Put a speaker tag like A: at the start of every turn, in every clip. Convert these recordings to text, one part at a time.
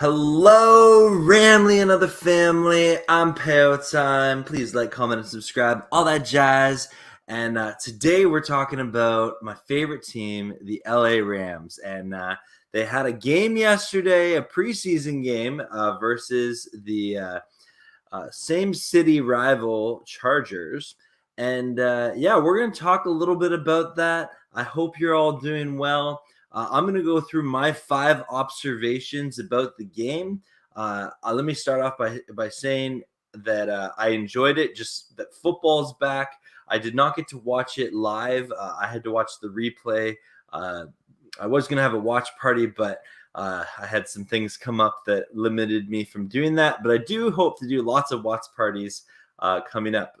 A: Hello, Ramley and other family. I'm Payo Time. Please like, comment, and subscribe. All that jazz. And today we're talking about my favorite team, the LA Rams. And they had a game yesterday, a preseason game versus the same city rival Chargers. And yeah, we're going to talk a little bit about that. I hope you're all doing well. I'm going to go through my 5 observations about the game. Let me start off by saying that I enjoyed it, just that football's back. I did not get to watch it live. I had to watch the replay. I was going to have a watch party, but I had some things come up that limited me from doing that. But I do hope to do lots of watch parties coming up.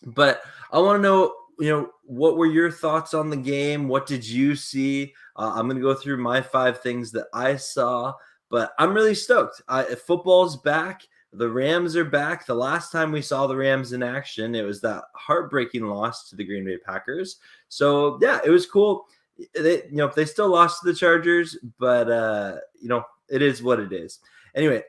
A: But I want to know, what were your thoughts on the game? What did you see? I'm going to go through my 5 things that I saw, but I'm really stoked. Football's back. The Rams are back. The last time we saw the Rams in action, it was that heartbreaking loss to the Green Bay Packers. So yeah, it was cool. They still lost to the Chargers, but it is what it is. Anyway,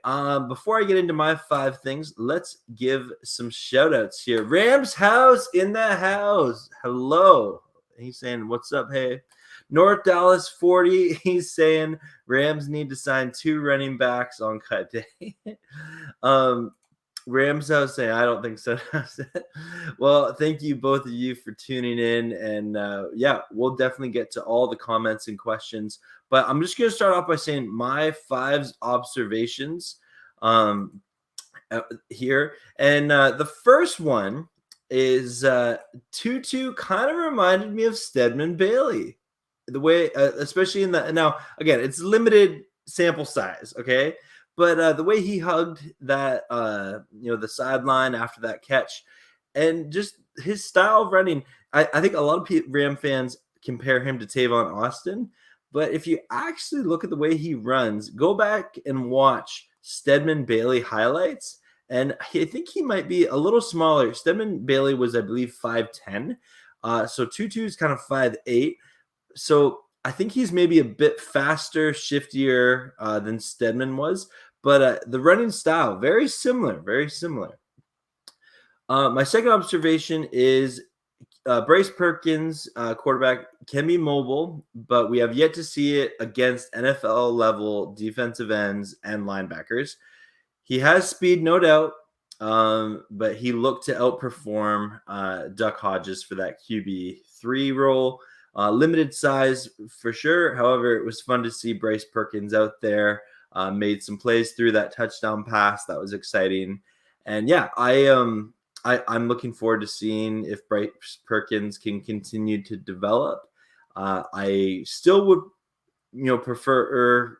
A: before I get into my 5 things, let's give some shout outs here. Rams House in the house. Hello. He's saying, what's up? Hey. North Dallas 40. He's saying Rams need to sign 2 running backs on cut day. Rams House saying, I don't think so. Well, thank you, both of you, for tuning in. And yeah, we'll definitely get to all the comments and questions. But I'm just going to start off by saying my 5 observations here. And the first one is Tutu kind of reminded me of Stedman Bailey. The way, especially in the, now, again, it's limited sample size, okay? But the way he hugged that, the sideline after that catch, and just his style of running, I think a lot of Ram fans compare him to Tavon Austin. But if you actually look at the way he runs, go back and watch Stedman Bailey highlights, and I think he might be a little smaller. Stedman Bailey was, I believe, 5'10". So Tutu is kind of 5'8". So I think he's maybe a bit faster, shiftier than Stedman was. But the running style, very similar, very similar. My second observation is Bryce Perkins, quarterback, can be mobile, but we have yet to see it against NFL-level defensive ends and linebackers. He has speed, no doubt, but he looked to outperform Duck Hodges for that QB3 role. Limited size for sure. However, it was fun to see Bryce Perkins out there. Made some plays through that touchdown pass. That was exciting. And yeah, I'm looking forward to seeing if Bryce Perkins can continue to develop. I still would, prefer,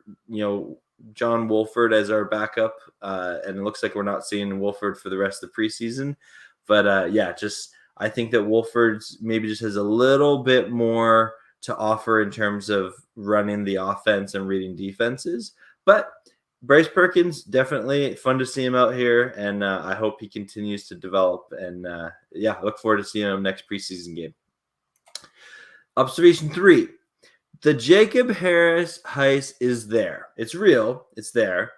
A: John Wolford as our backup. And it looks like we're not seeing Wolford for the rest of the preseason. But yeah, I think that Wolford's maybe just has a little bit more to offer in terms of running the offense and reading defenses. But Bryce Perkins, definitely fun to see him out here, and I hope he continues to develop. And yeah, look forward to seeing him next preseason game. Observation 3. The Jacob Harris heist is there. It's real. It's there.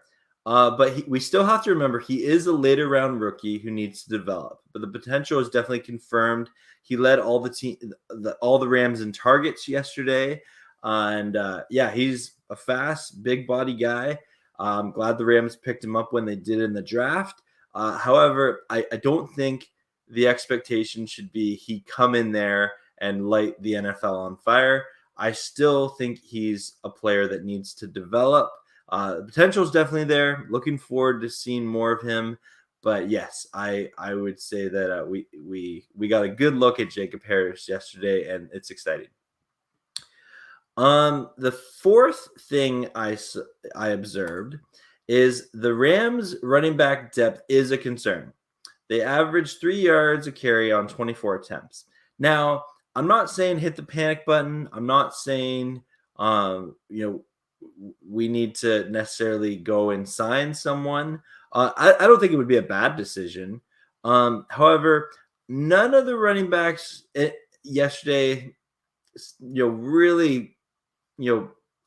A: But we still have to remember he is a later round rookie who needs to develop. But the potential is definitely confirmed. He led all the Rams in targets yesterday. And yeah, he's a fast, big body guy. I'm glad the Rams picked him up when they did in the draft. However, I don't think the expectation should be he come in there and light the NFL on fire. I still think he's a player that needs to develop. The potential is definitely there. Looking forward to seeing more of him. But yes, I would say that we got a good look at Jacob Harris yesterday, and it's exciting. The fourth thing I observed is the Rams running back depth is a concern. They averaged 3 yards a carry on 24 attempts. Now, I'm not saying hit the panic button. I'm not saying, we need to necessarily go and sign someone. I don't think it would be a bad decision. However, none of the running backs yesterday, really,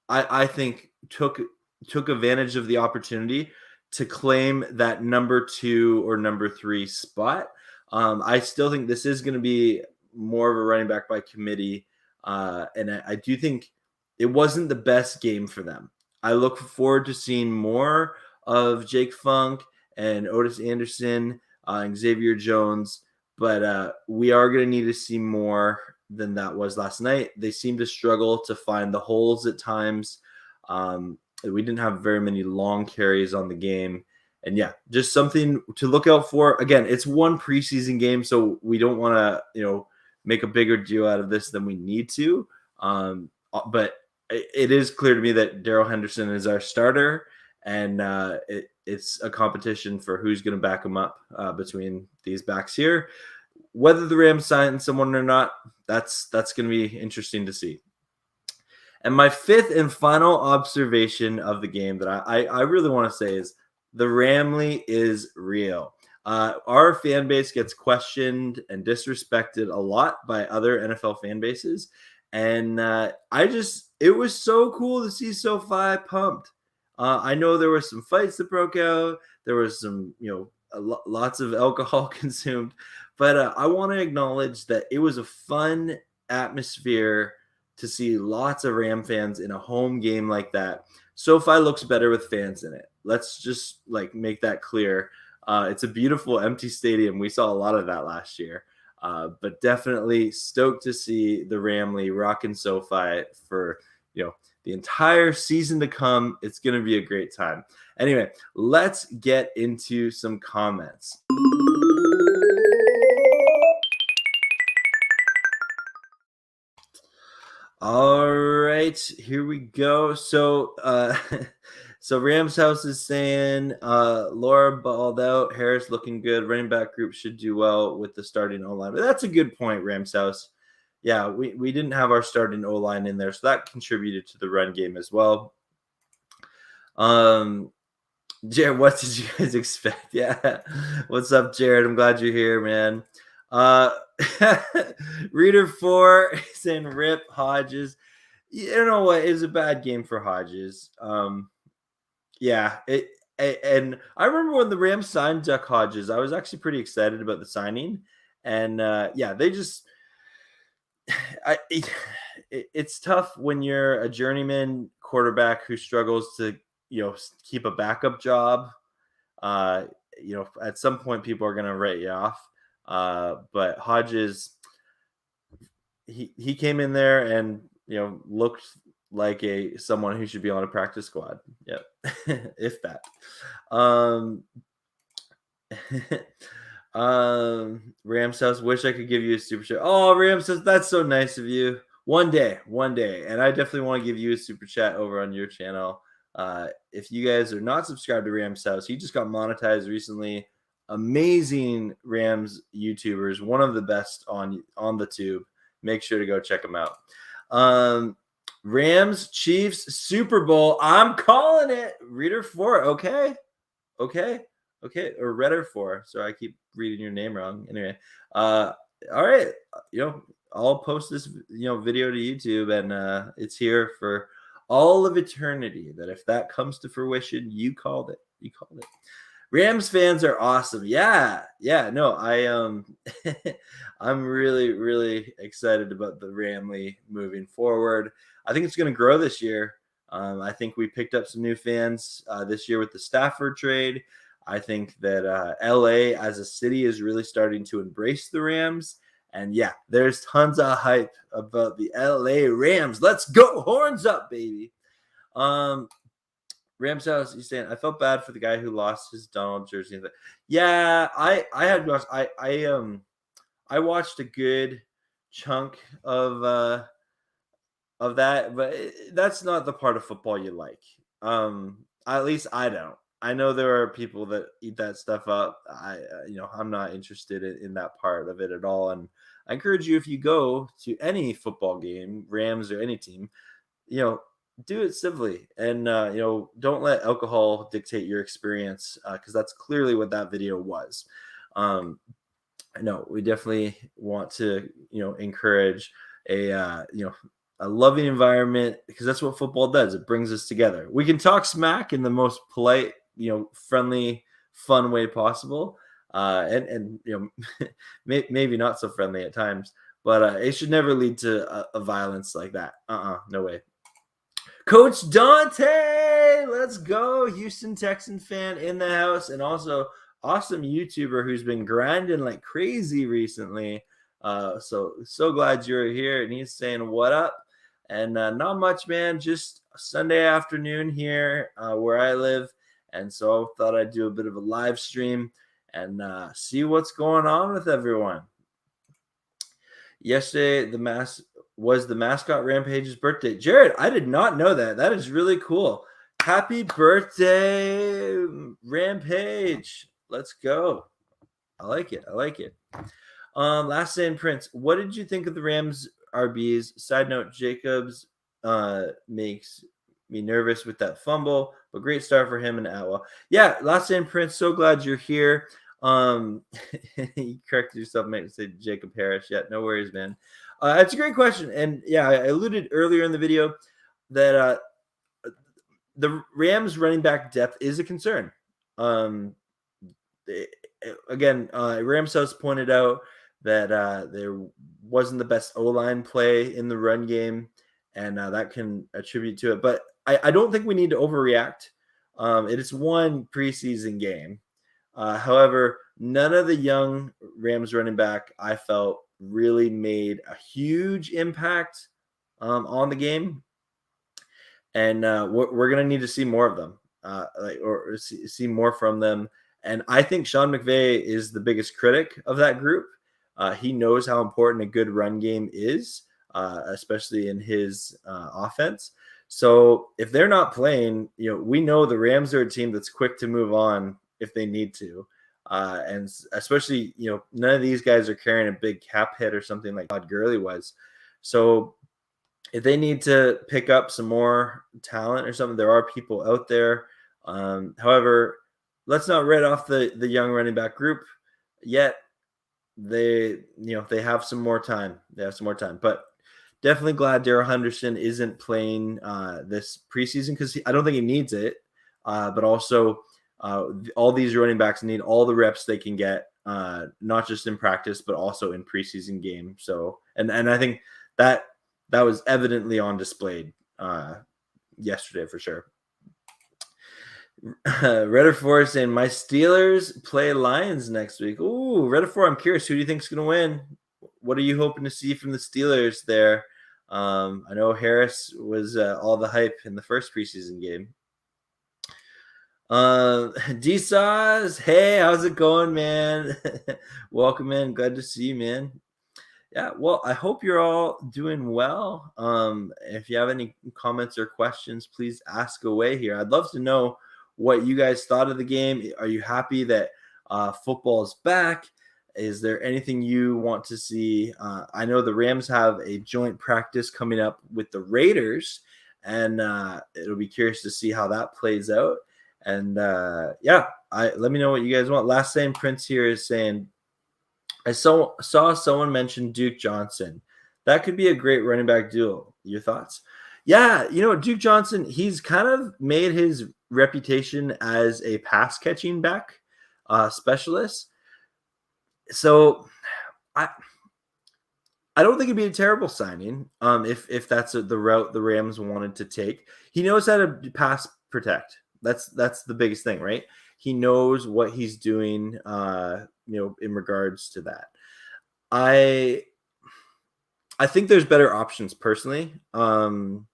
A: I think took took advantage of the opportunity to claim that number 2 or number 3 spot. I still think this is going to be more of a running back by committee. And I do think it wasn't the best game for them. I look forward to seeing more of Jake Funk and Otis Anderson and Xavier Jones, but we are going to need to see more than that was last night. They seem to struggle to find the holes at times. We didn't have very many long carries on the game. And yeah, just something to look out for. Again, it's one preseason game, so we don't want to, make a bigger deal out of this than we need to. But it is clear to me that Darrell Henderson is our starter, and it's a competition for who's going to back him up between these backs here. Whether the Rams sign someone or not, that's going to be interesting to see. And my fifth and final observation of the game that I really want to say is the Ramley is real. Our fan base gets questioned and disrespected a lot by other NFL fan bases. And it was so cool to see SoFi pumped. I know there were some fights that broke out. There was some, lots of alcohol consumed. But I want to acknowledge that it was a fun atmosphere to see lots of Ram fans in a home game like that. SoFi looks better with fans in it. Let's just make that clear. It's a beautiful empty stadium. We saw a lot of that last year. But definitely stoked to see the Ramley rocking SoFi for, the entire season to come. It's going to be a great time. Anyway, let's get into some comments. All right, here we go. So, so Rams House is saying Laura balled out, Harris looking good. Running back group should do well with the starting O-line. But that's a good point, Rams House. Yeah, we didn't have our starting O-line in there, so that contributed to the run game as well. Jared, what did you guys expect? Yeah, what's up, Jared? I'm glad you're here, man. Reader 4 saying rip Hodges. You know what? It was a bad game for Hodges. And I remember when the Rams signed Duck Hodges, I was actually pretty excited about the signing. And they just it's tough when you're a journeyman quarterback who struggles to keep a backup job. At some point people are going to write you off. But Hodges, he came in there and looked like someone who should be on a practice squad. Yep, if that. Rams House, wish I could give you a super chat. Oh, Rams House, that's so nice of you. One day, and I definitely want to give you a super chat over on your channel. If you guys are not subscribed to Rams House, he just got monetized recently. Amazing Rams YouTubers, one of the best on the tube. Make sure to go check them out. Rams Chiefs Super Bowl. I'm calling it. Reader 4. Okay. Or Redder 4. So I keep reading your name wrong. Anyway, all right. I'll post this video to YouTube, and it's here for all of eternity. That if that comes to fruition, you called it. Rams fans are awesome. Yeah. No, I'm really, really excited about the Ramley moving forward. I think it's going to grow this year. I think we picked up some new fans this year with the Stafford trade. I think that LA as a city is really starting to embrace the Rams. And yeah, there's tons of hype about the LA Rams. Let's go. Horns up, baby. Rams House, he's saying, I felt bad for the guy who lost his Donald jersey. Yeah, I had lost. I watched a good chunk of that, but that's not the part of football you like. At least I don't. I know there are people that eat that stuff up. I'm not interested in that part of it at all. And I encourage you, if you go to any football game, Rams or any team, do it civilly, and don't let alcohol dictate your experience, because that's clearly what that video was. No, we definitely want to encourage a a loving environment, because that's what football does. It brings us together. We can talk smack in the most polite, friendly, fun way possible. And maybe not so friendly at times, but it should never lead to a violence like that. No way. Coach Dante, let's go. Houston Texan fan in the house, and also awesome YouTuber who's been grinding like crazy recently. So glad you're here. And he's saying what up. And not much, man. Just a Sunday afternoon here where I live. And so I thought I'd do a bit of a live stream and see what's going on with everyone. Yesterday, was the mascot Rampage's birthday. Jared, I did not know that. That is really cool. Happy birthday, Rampage. Let's go. I like it. Last name Prince. What did you think of the Rams RBs? Side note, Jacobs makes me nervous with that fumble, but great start for him and Atwell. Yeah, last name Prince. So glad you're here. You corrected yourself, mate, to say Jacob Harris. Yeah, no worries, man. It's a great question. And yeah, I alluded earlier in the video that the Rams running back depth is a concern. Rams House pointed out that there wasn't the best O-line play in the run game, and that can attribute to it. But I don't think we need to overreact. It is one preseason game. However, none of the young Rams running back I felt really made a huge impact on the game. And we're going to need to see more of them, or see more from them. And I think Sean McVay is the biggest critic of that group. He knows how important a good run game is, especially in his offense. So if they're not playing, we know the Rams are a team that's quick to move on if they need to. And especially, none of these guys are carrying a big cap hit or something like Todd Gurley was. So if they need to pick up some more talent or something, there are people out there. However, let's not write off the young running back group yet. They have some more time. But definitely glad Darrell Henderson isn't playing this preseason, because I don't think he needs it. But also, all these running backs need all the reps they can get, not just in practice, but also in preseason game. So, and I think that was evidently on display yesterday for sure. Redder Forest saying my Steelers play Lions next week. Ooh, Redder Forest, I'm curious, who do you think is going to win? What are you hoping to see from the Steelers there? I know Harris was all the hype in the first preseason game. D-Sauce, hey, how's it going, man? Welcome in. Glad to see you, man. Yeah, well, I hope you're all doing well. If you have any comments or questions, please ask away here. I'd love to know what you guys thought of the game. Are you happy that football is back? Is there anything you want to see? I know the Rams have a joint practice coming up with the Raiders, and it'll be curious to see how that plays out. And let me know what you guys want. Last name Prince here is saying, I saw someone mention Duke Johnson. That could be a great running back duo. Your thoughts? Yeah, Duke Johnson, he's kind of made his reputation as a pass catching back specialist. So I don't think it'd be a terrible signing if that's the route the Rams wanted to take. He knows how to pass protect. That's the biggest thing, right? He knows what he's doing, in regards to that. I think there's better options personally. I'm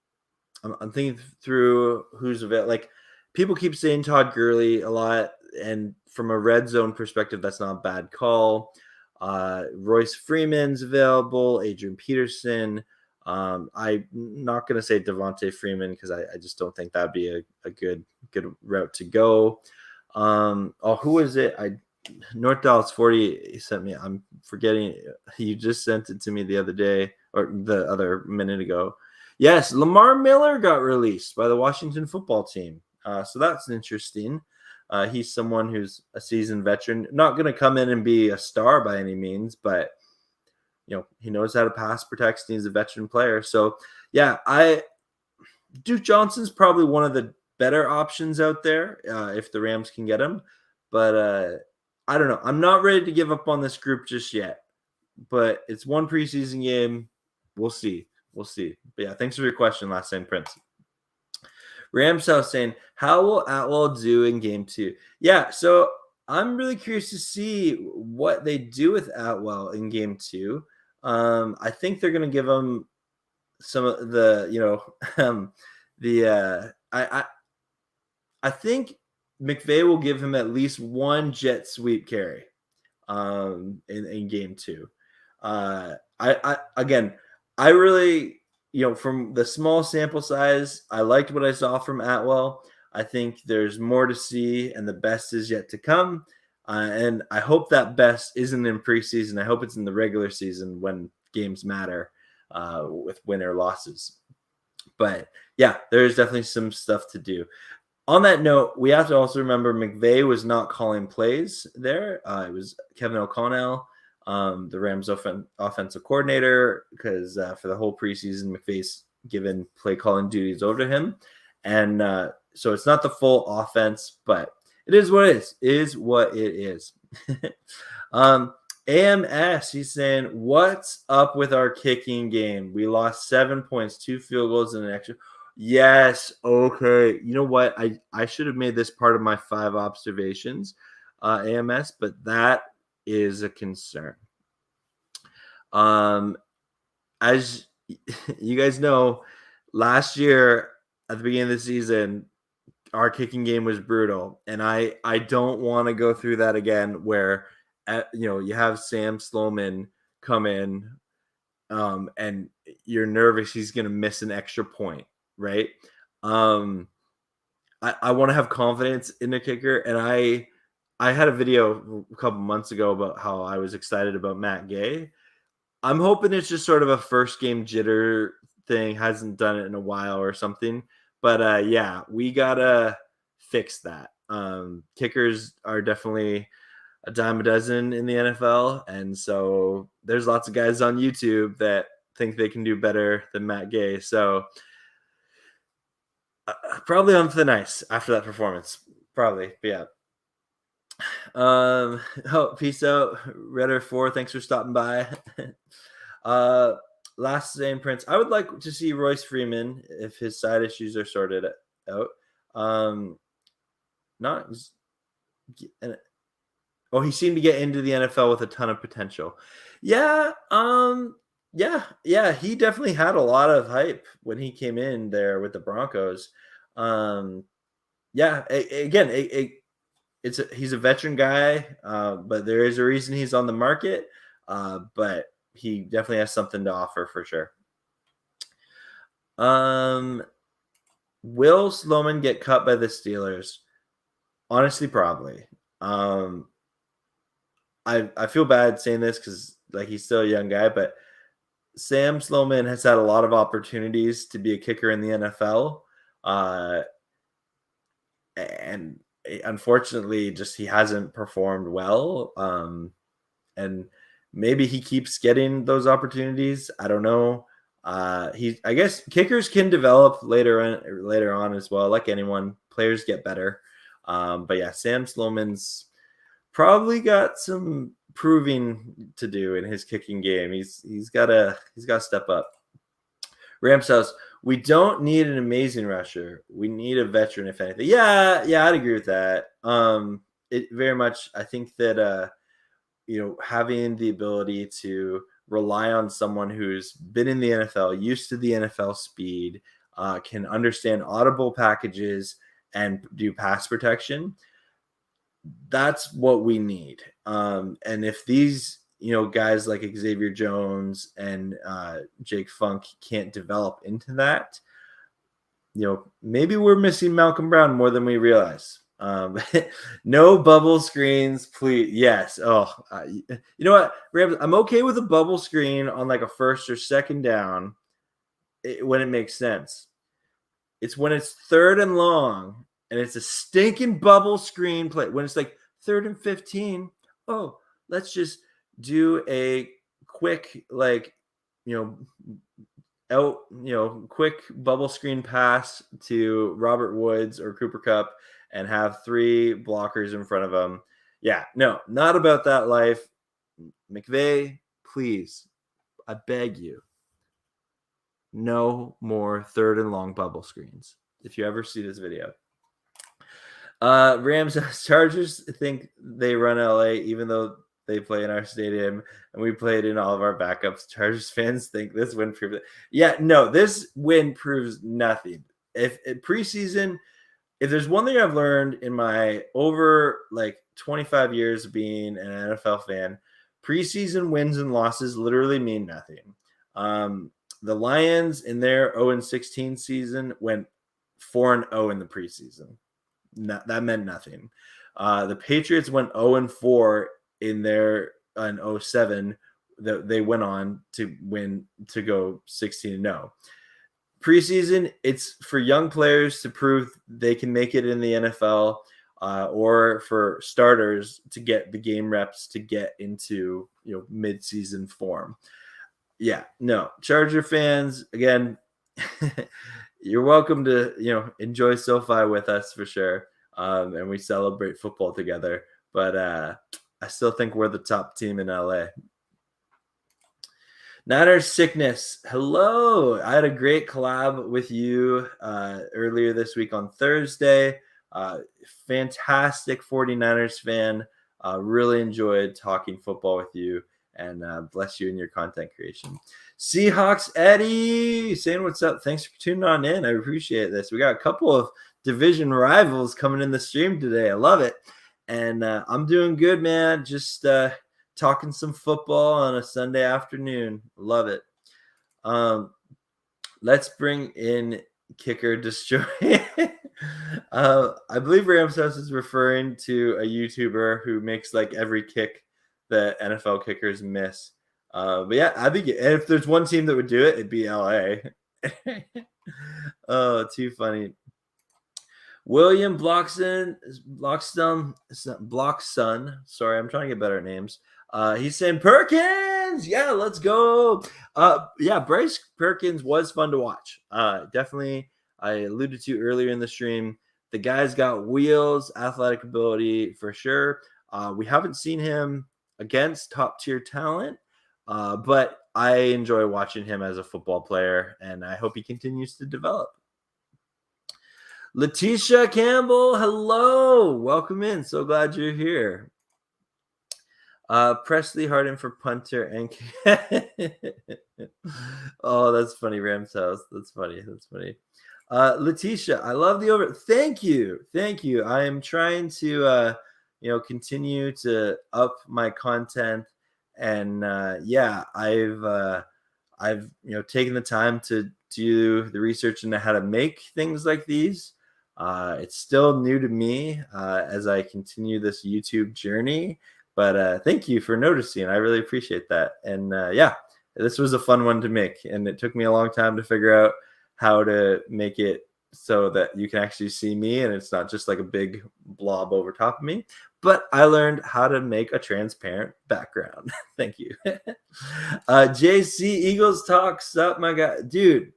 A: thinking through who's available. Like, people keep saying Todd Gurley a lot, and from a red zone perspective, that's not a bad call. Royce Freeman's available, Adrian Peterson. I'm not going to say Devontae Freeman because I just don't think that'd be a good route to go. Who is it? North Dallas 40 sent me. I'm forgetting. You just sent it to me the other day or the other minute ago. Yes, Lamar Miller got released by the Washington football team. So that's interesting. He's someone who's a seasoned veteran, not going to come in and be a star by any means, but he knows how to pass protect. He's a veteran player. So yeah, Duke Johnson's probably one of the better options out there if the Rams can get him. But I don't know. I'm not ready to give up on this group just yet. But it's one preseason game. We'll see. We'll see. But yeah, thanks for your question last name, Prince. Rams House saying, how will Atwell do in game 2? Yeah, so I'm really curious to see what they do with Atwell in game 2. I think they're going to give him some of the, I think McVay will give him at least one jet sweep carry in game 2. I really, from the small sample size, I liked what I saw from Atwell. I think there's more to see, and the best is yet to come. And I hope that best isn't in preseason. I hope it's in the regular season when games matter with win or losses. But yeah, there's definitely some stuff to do. On that note, we have to also remember McVay was not calling plays there. It was Kevin O'Connell, the Rams offensive coordinator, because for the whole preseason, McVay's given play calling duties over to him. And so it's not the full offense, but it is what it is. It is what it is. AMS, he's saying, what's up with our kicking game? We lost 7 points, 2 field goals, and an extra. Yes. Okay. You know what? I should have made this part of my 5 observations, AMS, but that is a concern. As you guys know, last year at the beginning of the season, our kicking game was brutal, and I don't want to go through that again where you have Sam Sloman come in and you're nervous he's going to miss an extra point, right? I want to have confidence in the kicker, and I had a video a couple months ago about how I was excited about Matt Gay. I'm hoping it's just sort of a first game jitter thing, hasn't done it in a while or something. But yeah, we gotta fix that. Kickers are definitely a dime a dozen in the NFL, and so there's lots of guys on YouTube that think they can do better than Matt Gay. So probably on thin ice after that performance. Probably, but yeah. Peace out, Redder4. Thanks for stopping by. Last name, Prince. I would like to see Royce Freeman if his side issues are sorted out. He seemed to get into the NFL with a ton of potential. Yeah. Yeah. He definitely had a lot of hype when he came in there with the Broncos. Yeah. He's a veteran guy, but there is a reason he's on the market. But he definitely has something to offer for sure. Will Sloman get cut by the Steelers? Honestly, probably. I feel bad saying this because he's still a young guy, but Sam Sloman has had a lot of opportunities to be a kicker in the NFL. And unfortunately, just he hasn't performed well. And maybe he keeps getting those opportunities. I don't know. I guess kickers can develop later on as well. Like anyone, players get better. But yeah, Sam Sloman's probably got some proving to do in his kicking game. He's got to step up. Rams House, we don't need an amazing rusher. We need a veteran, if anything. Yeah, I'd agree with that. It very much. I think that having the ability to rely on someone who's been in the NFL, used to the NFL speed, can understand audible packages and do pass protection. That's what we need. And if these guys like Xavier Jones and Jake Funk can't develop into that, maybe we're missing Malcolm Brown more than we realize. No bubble screens, please. Yes. Oh, you know what? I'm okay with a bubble screen on like a first or second down when it makes sense. It's when it's third and long and it's a stinking bubble screen play. When it's like 3rd and 15, let's just do a quick out, quick bubble screen pass to Robert Woods or Cooper Kupp and have 3 blockers in front of him. Yeah, no, not about that life. McVay, please, I beg you, no more 3rd and long bubble screens. If you ever see this video. Rams Chargers think they run LA even though they play in our stadium and we played in all of our backups. Chargers fans think this win proves it. Yeah, no, this win proves nothing. If preseason, if there's one thing I've learned in my over 25 years of being an NFL fan, preseason wins and losses literally mean nothing. The Lions in their 0-16 season went 4-0 in the preseason. That meant nothing. The Patriots went 0-4 in their 07. They went on to win to go 16-0. Preseason, it's for young players to prove they can make it in the NFL, or for starters to get the game reps to get into mid-season form. Yeah, no, Charger fans, again, you're welcome to enjoy SoFi with us for sure, and we celebrate football together. But I still think we're the top team in LA. Niners Sickness, hello. I had a great collab with you earlier this week on Thursday. Fantastic 49ers fan. Really enjoyed talking football with you, and bless you in your content creation. Seahawks Eddie saying what's up. Thanks for tuning on in. I appreciate this. We got a couple of division rivals coming in the stream today. I love it. And I'm doing good, man. Just talking some football on a Sunday afternoon. Love it. Let's bring in Kicker Destroy. I believe Rams House is referring to a YouTuber who makes every kick that NFL kickers miss. But yeah, I think if there's one team that would do it, it'd be LA. Oh, too funny. William Blockson. Sorry, I'm trying to get better at names. He's saying Perkins. Yeah, let's go. Yeah, Bryce Perkins was fun to watch. Definitely, I alluded to earlier in the stream. The guy's got wheels, athletic ability for sure. We haven't seen him against top tier talent, but I enjoy watching him as a football player, and I hope he continues to develop. Letitia Campbell, hello. Welcome in. So glad you're here. Presley Harden for punter and oh, that's funny. Rams House. That's funny. Letitia, I love the over. Thank you. I am trying to continue to up my content, and yeah, I've taken the time to do the research into how to make things like these. It's still new to me as I continue this YouTube journey, but thank you for noticing. I really appreciate that. And yeah, this was a fun one to make, and it took me a long time to figure out how to make it so that you can actually see me and it's not just like a big blob over top of me. But I learned how to make a transparent background. Thank you. JC Eagles Talks up, my guy. Dude,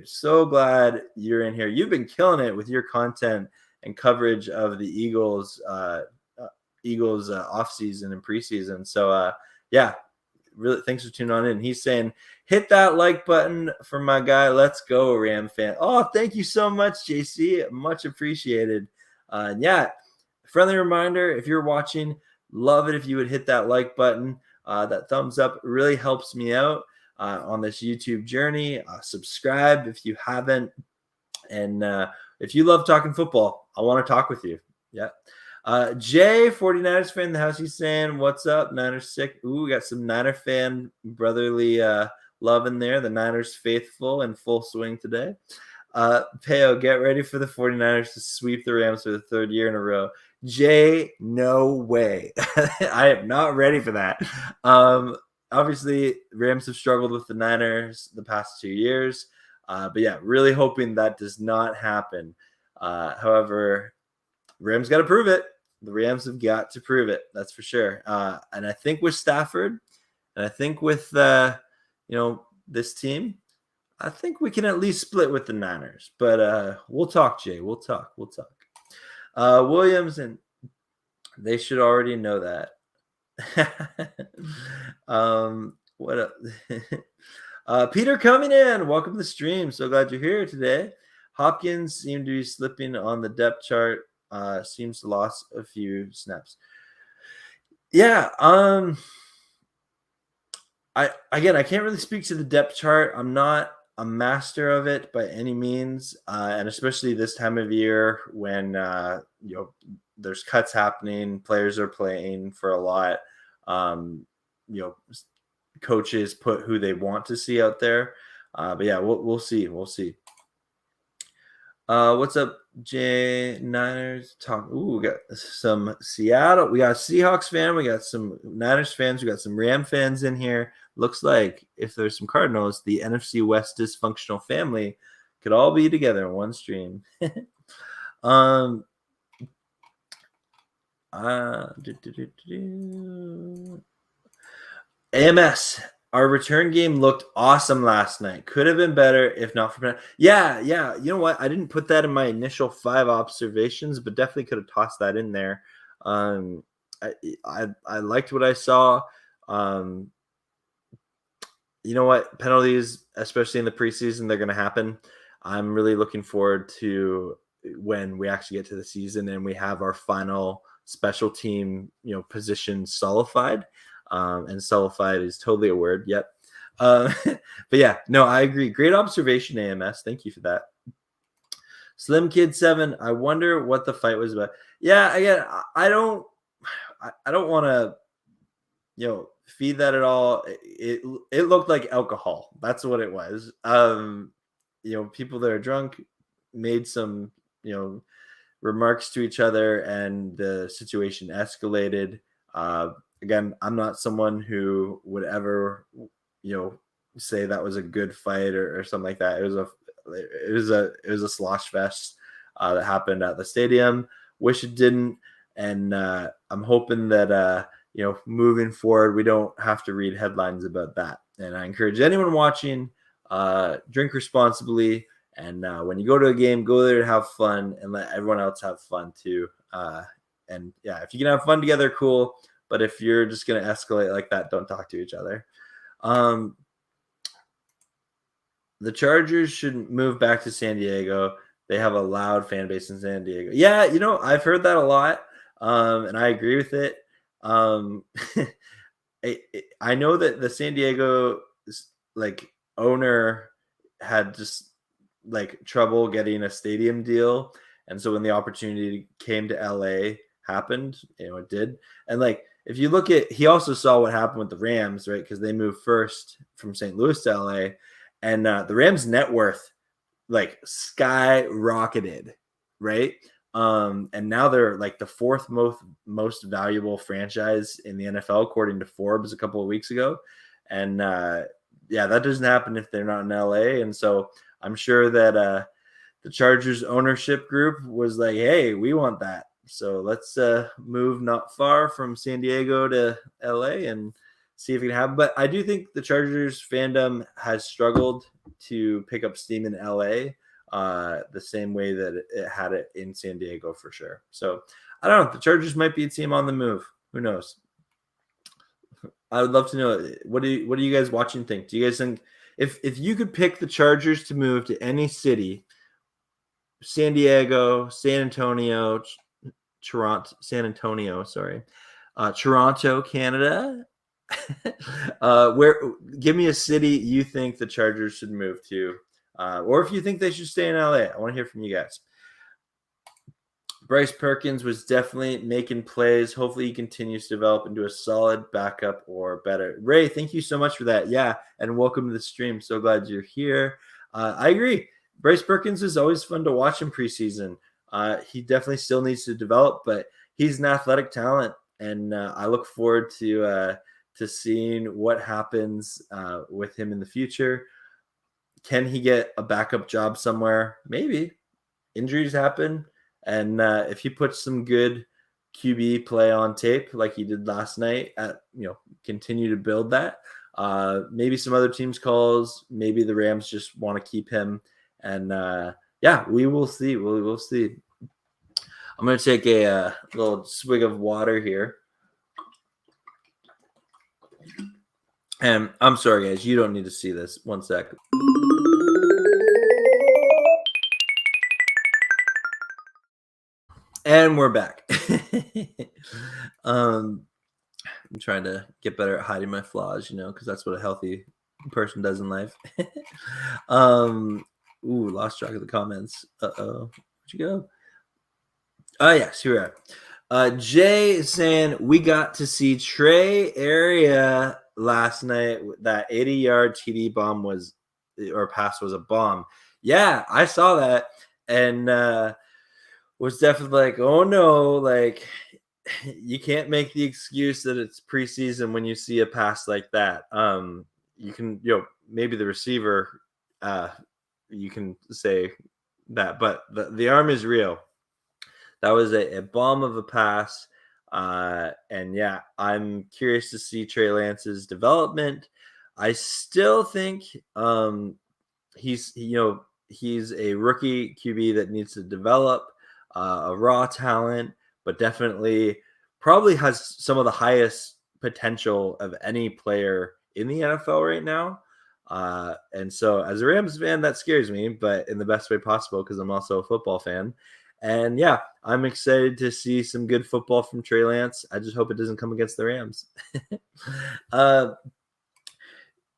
A: so glad you're in here. You've been killing it with your content and coverage of the Eagles offseason and preseason. So yeah, really thanks for tuning on in. He's saying, hit that like button for my guy. Let's go, Ram fan. Oh, thank you so much, JC. Much appreciated. And yeah, friendly reminder, if you're watching, love it if you would hit that like button. That thumbs up really helps me out on this YouTube journey. Subscribe if you haven't. And if you love talking football, I want to talk with you. Yeah. Jay, 49ers fan in the house, he's saying, what's up? Niners sick. Ooh, we got some Niner fan brotherly love in there. The Niners faithful in full swing today. Payo, get ready for the 49ers to sweep the Rams for the 3rd year in a row. Jay, no way. I am not ready for that. Obviously, Rams have struggled with the Niners the past 2 years. But yeah, really hoping that does not happen. However, Rams got to prove it. The Rams have got to prove it. That's for sure. And I think with Stafford, and I think with this team, I think we can at least split with the Niners, but we'll talk, Jay. We'll talk. Williams, and they should already know that. What up? Peter coming in. Welcome to the stream. So glad you're here today. Hopkins seemed to be slipping on the depth chart. Seems to lost a few snaps. Yeah. I can't really speak to the depth chart. I'm not a master of it by any means, and especially this time of year when there's cuts happening, players are playing for a lot. Coaches put who they want to see out there, but yeah, we'll see. What's up, Jay? Niners talk. Ooh, we got some Seattle. We got a Seahawks fan. We got some Niners fans. We got some Ram fans in here. Looks like if there's some Cardinals, the NFC West dysfunctional family could all be together in one stream. AMS. Our return game looked awesome last night. Could have been better if not for yeah. You know what? I didn't put that in my initial 5 observations, but definitely could have tossed that in there. I liked what I saw. You know what? Penalties, especially in the preseason, they're going to happen. I'm really looking forward to when we actually get to the season and we have our final special team, position solidified. And sullified is totally a word. Yep. But yeah, no, I agree. Great observation, AMS. Thank you for that. Slim Kid 7. I wonder what the fight was about. Yeah, again, I don't want to, feed that at all. It looked like alcohol. That's what it was. People that are drunk made some, remarks to each other, and the situation escalated. Again, I'm not someone who would ever, say that was a good fight or something like that. It was a slosh fest that happened at the stadium. Wish it didn't, and I'm hoping that moving forward we don't have to read headlines about that. And I encourage anyone watching, drink responsibly, and when you go to a game, go there to have fun and let everyone else have fun too. And yeah, if you can have fun together, cool. But if you're just going to escalate like that, don't talk to each other. The Chargers should move back to San Diego. They have a loud fan base in San Diego. Yeah, I've heard that a lot, and I agree with it. I know that the San Diego owner had just trouble getting a stadium deal, and so when the opportunity came to LA, happened, it did. And if you look at, he also saw what happened with the Rams, right? Because they moved first from St. Louis to LA, and the Rams' net worth skyrocketed, right? And now they're the 4th most valuable franchise in the NFL, according to Forbes a couple of weeks ago. And yeah, that doesn't happen if they're not in LA. And so I'm sure that the Chargers ownership group was like, hey, we want that. So let's move not far from San Diego to LA and see if it can happen. But I do think the Chargers fandom has struggled to pick up steam in LA the same way that it had it in San Diego for sure. So I don't know. The Chargers might be a team on the move. Who knows? I would love to know. What do you guys watching think? Do you guys think if you could pick the Chargers to move to any city, San Diego, San Antonio, Toronto, Canada. Give me a city you think the Chargers should move to, or if you think they should stay in LA. I want to hear from you guys. Bryce Perkins was definitely making plays. Hopefully he continues to develop into a solid backup or better. Ray, thank you so much for that. Yeah, and welcome to the stream. So glad you're here. I agree. Bryce Perkins is always fun to watch in preseason. He definitely still needs to develop, but he's an athletic talent, and I look forward to seeing what happens with him in the future. Can he get a backup job somewhere? Maybe. Injuries happen, and if he puts some good QB play on tape like he did last night, continue to build that. Maybe some other teams calls. Maybe the Rams just want to keep him. And yeah, we will see. We'll see. I'm going to take a little swig of water here. And I'm sorry, guys. You don't need to see this. One sec. And we're back. I'm trying to get better at hiding my flaws, because that's what a healthy person does in life. Lost track of the comments. Where'd you go? Oh, yes, here we are. Jay is saying we got to see Trey Area last night. That 80-yard TD pass was a bomb. Yeah, I saw that and was definitely like, oh no, like you can't make the excuse that it's preseason when you see a pass like that. You can, maybe the receiver, you can say that, but the arm is real. That was a bomb of a pass. And yeah, I'm curious to see Trey Lance's development. I still think he's a rookie QB that needs to develop, a raw talent, but definitely probably has some of the highest potential of any player in the NFL right now. And so as a Rams fan, that scares me, but in the best way possible because I'm also a football fan. And yeah, I'm excited to see some good football from Trey Lance. I just hope it doesn't come against the Rams.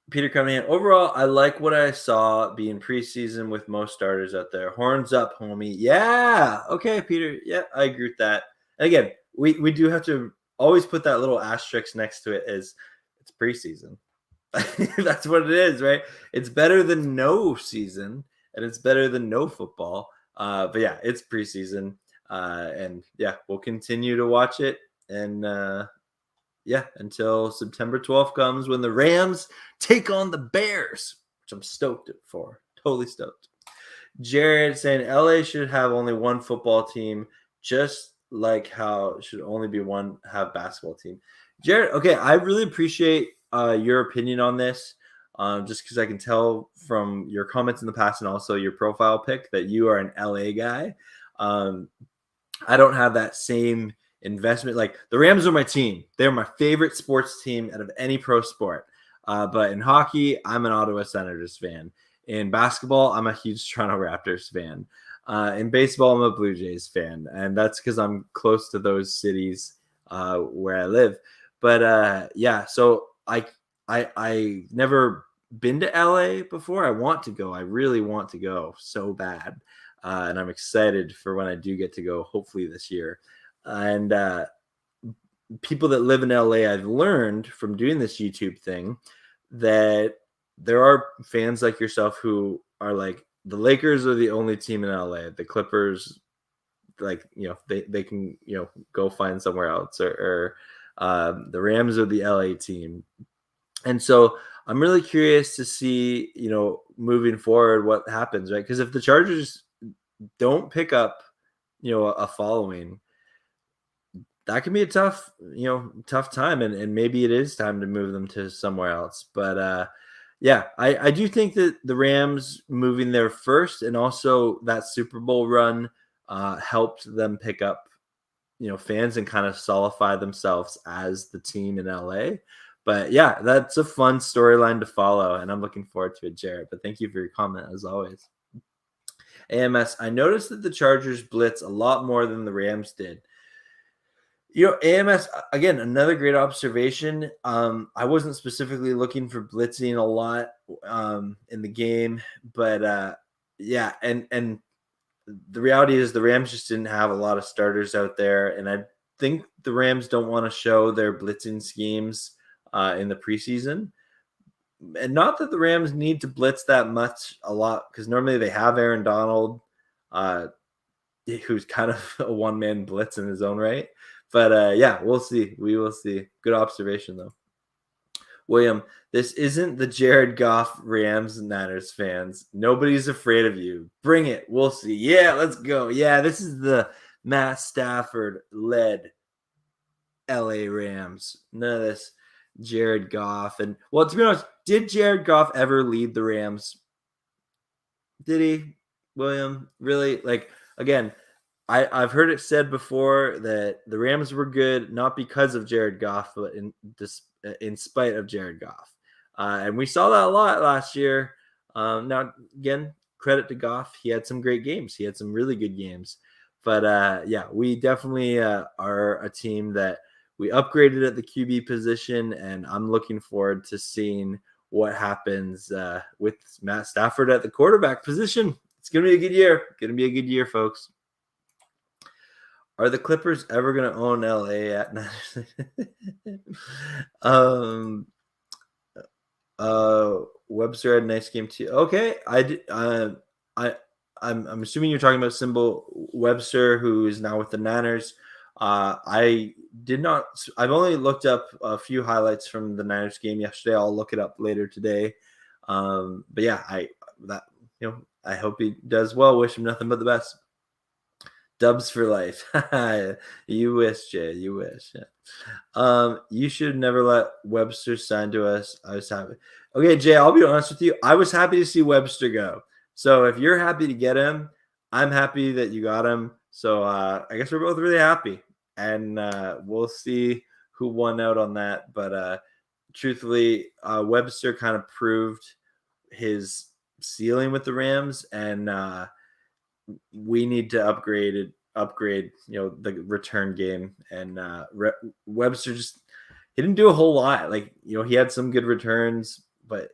A: Peter coming in. Overall, I like what I saw being preseason with most starters out there. Horns up, homie. Yeah. Okay, Peter. Yeah, I agree with that. And again, we do have to always put that little asterisk next to it as it's preseason. That's what it is, right? It's better than no season, and it's better than no football. But yeah, it's preseason. And yeah, we'll continue to watch it. And until September 12th comes when the Rams take on the Bears, which I'm stoked for. Totally stoked. Jared saying LA should have only one football team, just like how should only be one have basketball team. Jared, okay, I really appreciate your opinion on this. Just because I can tell from your comments in the past and also your profile pic that you are an LA guy. I don't have that same investment. Like the Rams are my team. They're my favorite sports team out of any pro sport. But in hockey, I'm an Ottawa Senators fan. In basketball, I'm a huge Toronto Raptors fan. In baseball, I'm a Blue Jays fan. And that's because I'm close to those cities where I live. But so I never been to LA before. I want to go. I really want to go so bad. And I'm excited for when I do get to go, hopefully this year. And people that live in LA, I've learned from doing this YouTube thing that there are fans like yourself who are like, the Lakers are the only team in LA. The Clippers, like, they can, go find somewhere else, or the Rams are the LA team. And so I'm really curious to see, moving forward, what happens, right? Because if the Chargers don't pick up, a following, that can be a tough time. And maybe it is time to move them to somewhere else. But I do think that the Rams moving there first and also that Super Bowl run helped them pick up, fans and kind of solidify themselves as the team in LA. But yeah, that's a fun storyline to follow, and I'm looking forward to it, Jared. But thank you for your comment as always. AMS, I noticed that the Chargers blitz a lot more than the Rams did. AMS, again, another great observation. I wasn't specifically looking for blitzing a lot in the game, but and the reality is the Rams just didn't have a lot of starters out there, and I think the Rams don't want to show their blitzing schemes in the preseason. And not that the Rams need to blitz that much a lot, because normally they have Aaron Donald, who's kind of a one-man blitz in his own right. But we'll see. We will see. Good observation, though. William, this isn't the Jared Goff Rams Niners fans. Nobody's afraid of you. Bring it. We'll see. Yeah, let's go. Yeah, this is the Matt Stafford-led LA Rams. None of this Jared Goff. And well, to be honest, did Jared Goff ever lead the Rams? Did he, William? Really? Like, again, I've heard it said before that the Rams were good not because of Jared Goff, but in spite of Jared Goff. And we saw that a lot last year. Now, again, credit to Goff. He had some great games. He had some really good games. But yeah, we definitely are a team that we upgraded at the QB position, and I'm looking forward to seeing what happens with Matt Stafford at the quarterback position. It's going to be a good year. Going to be a good year, folks. Are the Clippers ever going to own LA at night? Webster had a nice game too. Okay, I'm assuming you're talking about Symbol Webster, who is now with the Niners. I did not. I've only looked up a few highlights from the Niners game yesterday. I'll look it up later today. But yeah, I hope he does well. Wish him nothing but the best. Dubs for life. You wish, Jay. You wish. Yeah. You should never let Webster sign to us. I was happy. Okay, Jay, I'll be honest with you. I was happy to see Webster go. So if you're happy to get him, I'm happy that you got him. So I guess we're both really happy. And we'll see who won out on that. But truthfully, Webster kind of proved his ceiling with the Rams, and we need to upgrade the return game. And Webster he didn't do a whole lot. Like, he had some good returns, but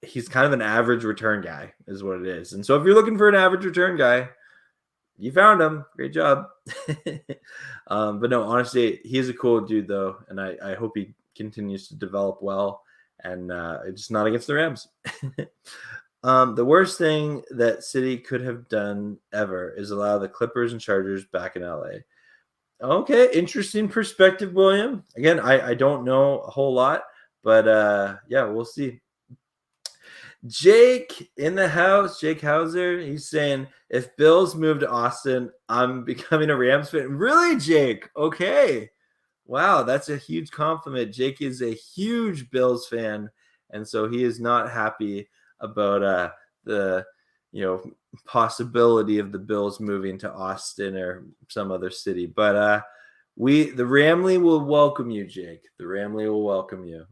A: he's kind of an average return guy is what it is. And so if you're looking for an average return guy, you found him. Great job. But no, honestly, he's a cool dude though. And I hope he continues to develop well, and just not against the Rams. The worst thing that City could have done ever is allow the Clippers and Chargers back in LA. Okay, interesting perspective, William. Again, I don't know a whole lot, but yeah, we'll see. Jake in the house, Jake Hauser, he's saying, if Bills move to Austin, I'm becoming a Rams fan. Really, Jake? Okay. Wow, that's a huge compliment. Jake is a huge Bills fan, and so he is not happy about the possibility of the Bills moving to Austin or some other city. But the Ramley will welcome you, Jake. The Ramley will welcome you.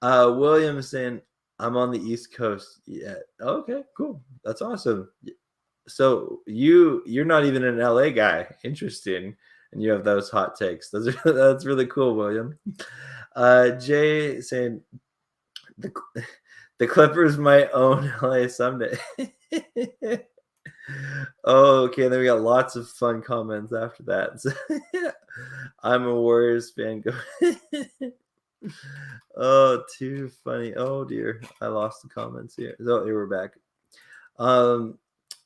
A: William is saying, I'm on the East Coast. Yeah. Okay, cool. That's awesome. So you're not even an LA guy. Interesting. And you have those hot takes. That's really cool, William. Jay saying the Clippers might own LA someday. Oh, okay. Then we got lots of fun comments after that. So, I'm a Warriors fan. Go. Oh, too funny. Oh dear, I lost the comments here. Oh, here we're back.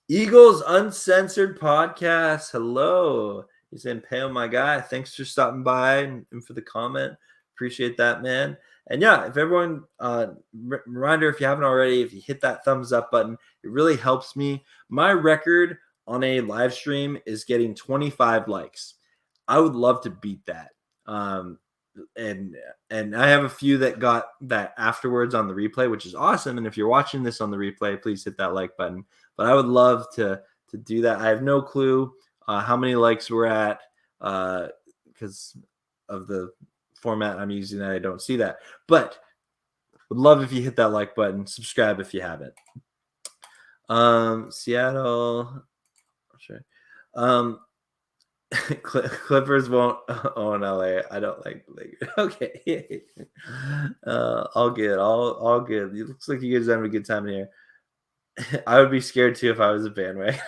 A: Eagles Uncensored Podcast. Hello. He's saying, Payo, my guy. Thanks for stopping by and for the comment. Appreciate that, man. And yeah, if everyone, reminder, if you haven't already, if you hit that thumbs up button, it really helps me. My record on a live stream is getting 25 likes. I would love to beat that. And I have a few that got that afterwards on the replay, which is awesome. And if you're watching this on the replay, please hit that like button. But I would love to do that. I have no clue how many likes we're at because of the format I'm using. I don't see that, but would love if you hit that like button. Subscribe if you haven't. Seattle, sure. Clippers won't own LA. I don't like Lakers. Okay. All good. All good. It looks like you guys are having a good time here. I would be scared too if I was a bandwagon.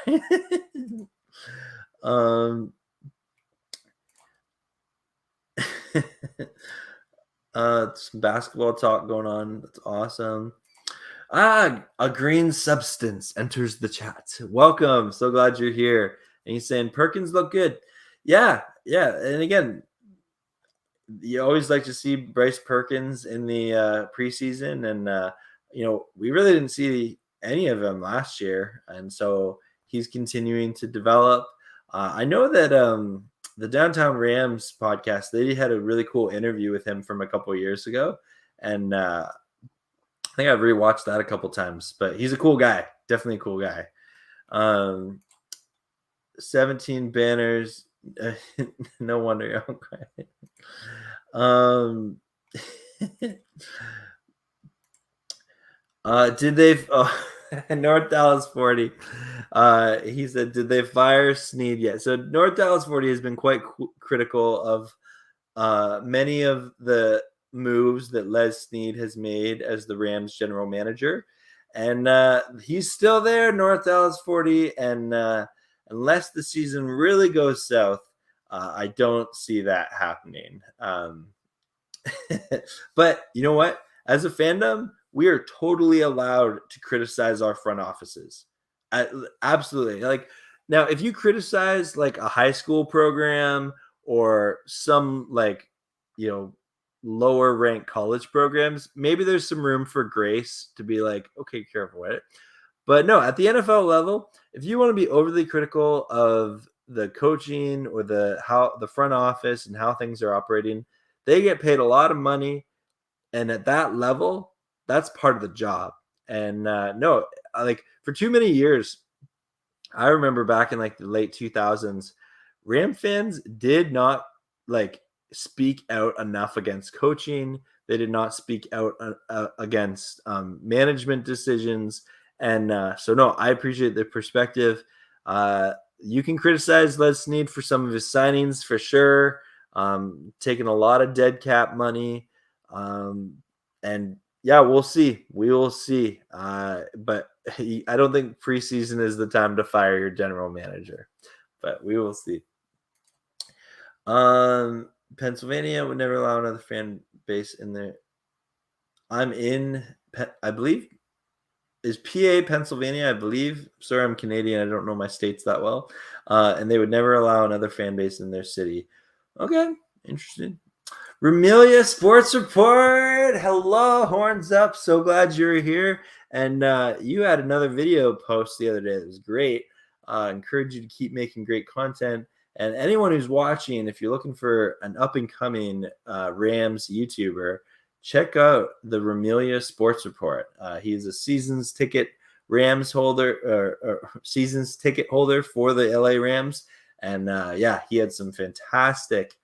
A: Some basketball talk going on. That's awesome. A green substance enters the chat. Welcome. So glad you're here. And he's saying Perkins look good. Yeah. And again, you always like to see Bryce Perkins in the preseason, and we really didn't see any of him last year, and so he's continuing to develop. I know that the Downtown Rams podcast, they had a really cool interview with him from a couple of years ago. And I think I've rewatched that a couple times, but he's a cool guy. Definitely a cool guy. 17 banners. No wonder I'm crying. Did they North Dallas 40? He said, did they fire Snead yet? So North Dallas 40 has been quite critical of many of the moves that Les Snead has made as the Rams general manager, and he's still there, North Dallas 40, and unless the season really goes south, I don't see that happening. But you know what? As a fandom, we are totally allowed to criticize our front offices. Absolutely. Like now, if you criticize like a high school program or some like, lower ranked college programs, maybe there's some room for grace to be like, okay, careful with it. But no, at the NFL level, if you want to be overly critical of the coaching or how the front office and how things are operating, they get paid a lot of money. And at that level, that's part of the job. And no, like for too many years, I remember back in like the late 2000s, Ram fans did not like speak out enough against coaching. They did not speak out against management decisions. And so, no, I appreciate the perspective. You can criticize Les Snead for some of his signings for sure. Taking a lot of dead cap money. And yeah, we'll see. We will see. But I don't think preseason is the time to fire your general manager. But we will see. Pennsylvania would never allow another fan base in there. I'm in, I believe, is PA, Pennsylvania, I believe. Sorry, I'm Canadian. I don't know my states that well. And they would never allow another fan base in their city. Okay, interesting. Remilia Sports Report. Hello, horns up. So glad you're here. And you had another video post the other day that was great. Encourage you to keep making great content. And anyone who's watching, if you're looking for an up-and-coming Rams YouTuber, check out the Remilia Sports Report. He's a seasons ticket Rams holder, or seasons ticket holder for the LA Rams. And yeah, he had some fantastic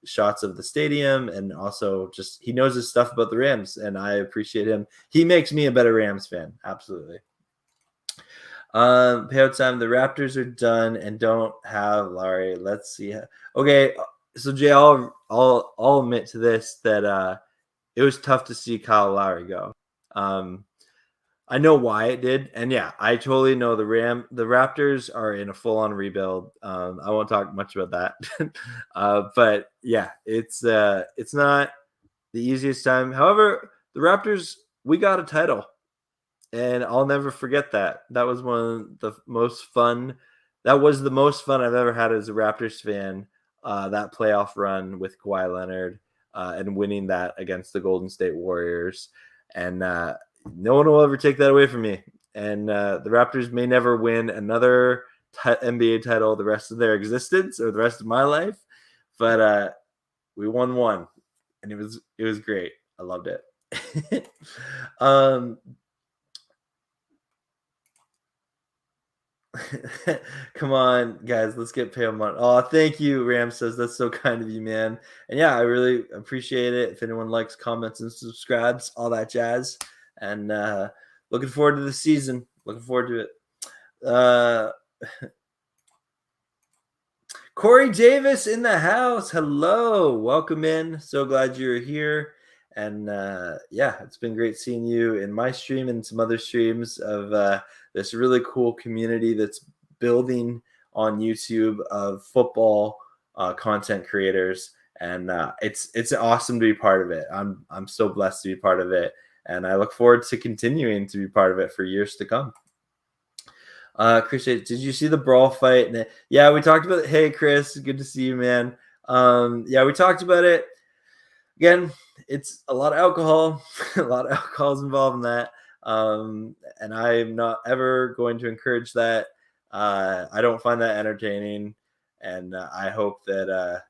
A: shots of the stadium, and also just he knows his stuff about the Rams, and I appreciate him. He makes me a better Rams fan. Absolutely. Payo Time, the Raptors are done and don't have Larry. Let's see. Okay, so Jay, I'll admit to this that it was tough to see Kyle Lowry go. I know why it did, and yeah, I totally know the Raptors are in a full-on rebuild. I won't talk much about that, but yeah, it's not the easiest time. However, the Raptors, we got a title, and I'll never forget that. That was one of the most fun. That was the most fun I've ever had as a Raptors fan. That playoff run with Kawhi Leonard and winning that against the Golden State Warriors, and no one will ever take that away from me. And the Raptors may never win another NBA title the rest of their existence or the rest of my life, but we won one, and it was great. I loved it. Come on, guys, let's get Payo money. Oh, thank you, Ram says. That's so kind of you, man. And yeah, I really appreciate it. If anyone likes, comments, and subscribes, all that jazz. And looking forward to the season. Looking forward to it. Corey Davis in the house. Hello. Welcome in. So glad you're here. And yeah, it's been great seeing you in my stream and some other streams of this really cool community that's building on YouTube of football content creators. And it's awesome to be part of it. I'm so blessed to be part of it. And I look forward to continuing to be part of it for years to come. Chris, did you see the brawl fight? Yeah, we talked about it. Hey, Chris, good to see you, man. Yeah, we talked about it. Again, it's a lot of alcohol. A lot of alcohol is involved in that. And I'm not ever going to encourage that. I don't find that entertaining. And I hope that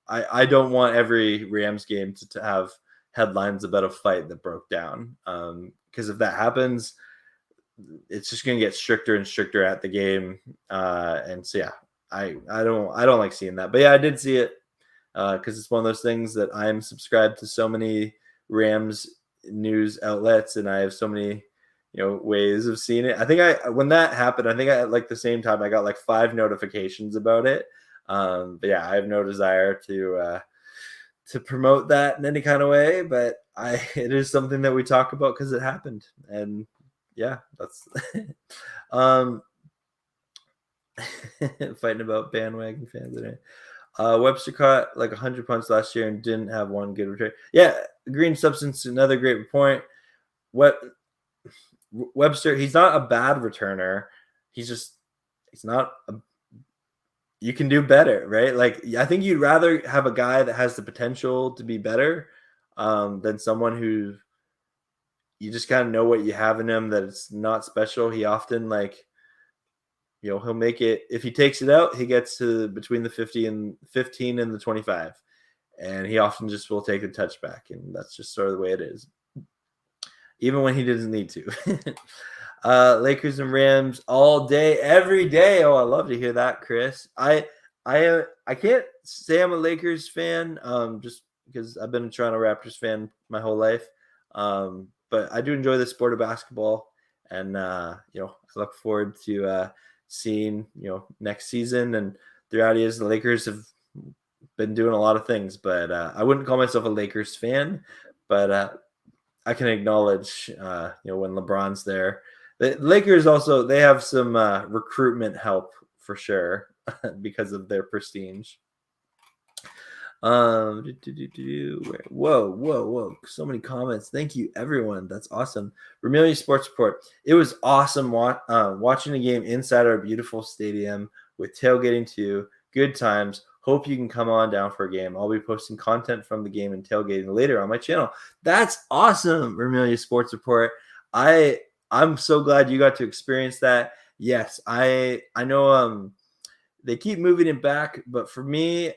A: I don't want every Rams game to have headlines about a fight that broke down. Because if that happens, it's just going to get stricter and stricter at the game. And so yeah, I don't like seeing that. But yeah, I did see it because it's one of those things that I'm subscribed to so many Rams news outlets, and I have so many ways of seeing it. I think when that happened, I think at like the same time I got like 5 notifications about it. But yeah, I have no desire to promote that in any kind of way, but it is something that we talk about because it happened. And yeah, that's fighting about bandwagon fans today. Webster caught like 100 punts last year and didn't have one good return. Yeah, green substance, another great point. Webster, he's not a bad returner. He's not you can do better, right? Like, I think you'd rather have a guy that has the potential to be better than someone who you just kind of know what you have in him, that it's not special. He often he'll make it. If he takes it out, he gets to between the 15 and the 25. And he often just will take the touchback. And that's just sort of the way it is. Even when he doesn't need to. Lakers and Rams all day, every day. Oh, I love to hear that, Chris. I can't say I'm a Lakers fan, just because I've been a Toronto Raptors fan my whole life. But I do enjoy the sport of basketball, and I look forward to seeing next season. And the reality is the Lakers have been doing a lot of things, but I wouldn't call myself a Lakers fan, but I can acknowledge when LeBron's there. The Lakers also, they have some recruitment help for sure because of their prestige. Whoa. So many comments. Thank you, everyone. That's awesome. Vermilion Sports Report. It was awesome watching a game inside our beautiful stadium with tailgating too. Good times. Hope you can come on down for a game. I'll be posting content from the game and tailgating later on my channel. That's awesome, Vermilion Sports Report. I'm so glad you got to experience that. Yes, I know they keep moving it back, but for me,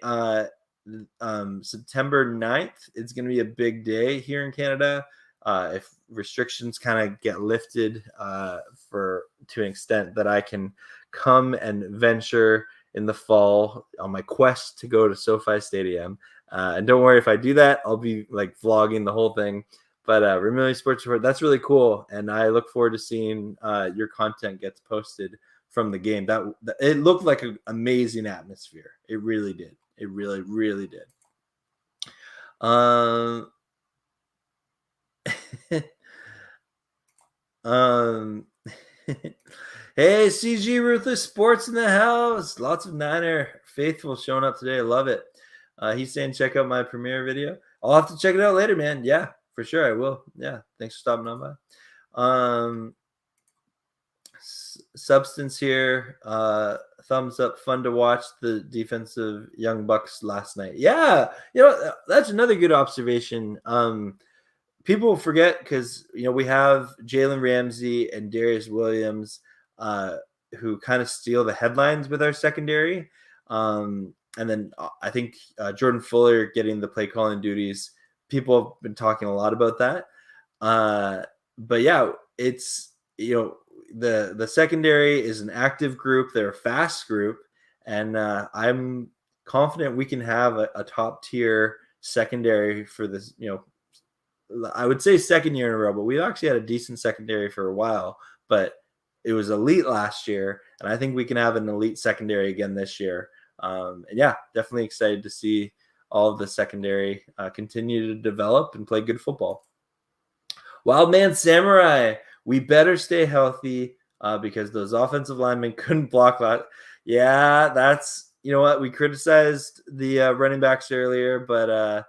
A: September 9th, it's going to be a big day here in Canada. If restrictions kind of get lifted to an extent that I can come and venture in the fall on my quest to go to SoFi Stadium. And don't worry, if I do that, I'll be like vlogging the whole thing. But Vermilion Sports Report, that's really cool. And I look forward to seeing your content gets posted from the game. That it looked like an amazing atmosphere. It really did. It really, really did. Hey, CG Ruthless Sports in the house. Lots of Niner faithful showing up today. I love it. He's saying check out my premiere video. I'll have to check it out later, man. Yeah, for sure I will. Yeah, thanks for stopping on by. Substance here. Thumbs up. Fun to watch the defensive Young Bucks last night. Yeah, that's another good observation. People forget because we have Jalen Ramsey and Darius Williams who kind of steal the headlines with our secondary. And then I think Jordan Fuller getting the play calling duties. People have been talking a lot about that. But yeah, it's the secondary is an active group. They're a fast group, and I'm confident we can have a top tier secondary for this. I would say second year in a row, but we've actually had a decent secondary for a while. But it was elite last year, and I think we can have an elite secondary again this year. And yeah, definitely excited to see all of the secondary continue to develop and play good football. Wildman Samurai, we better stay healthy because those offensive linemen couldn't block that. Yeah, that's, what, we criticized the running backs earlier, but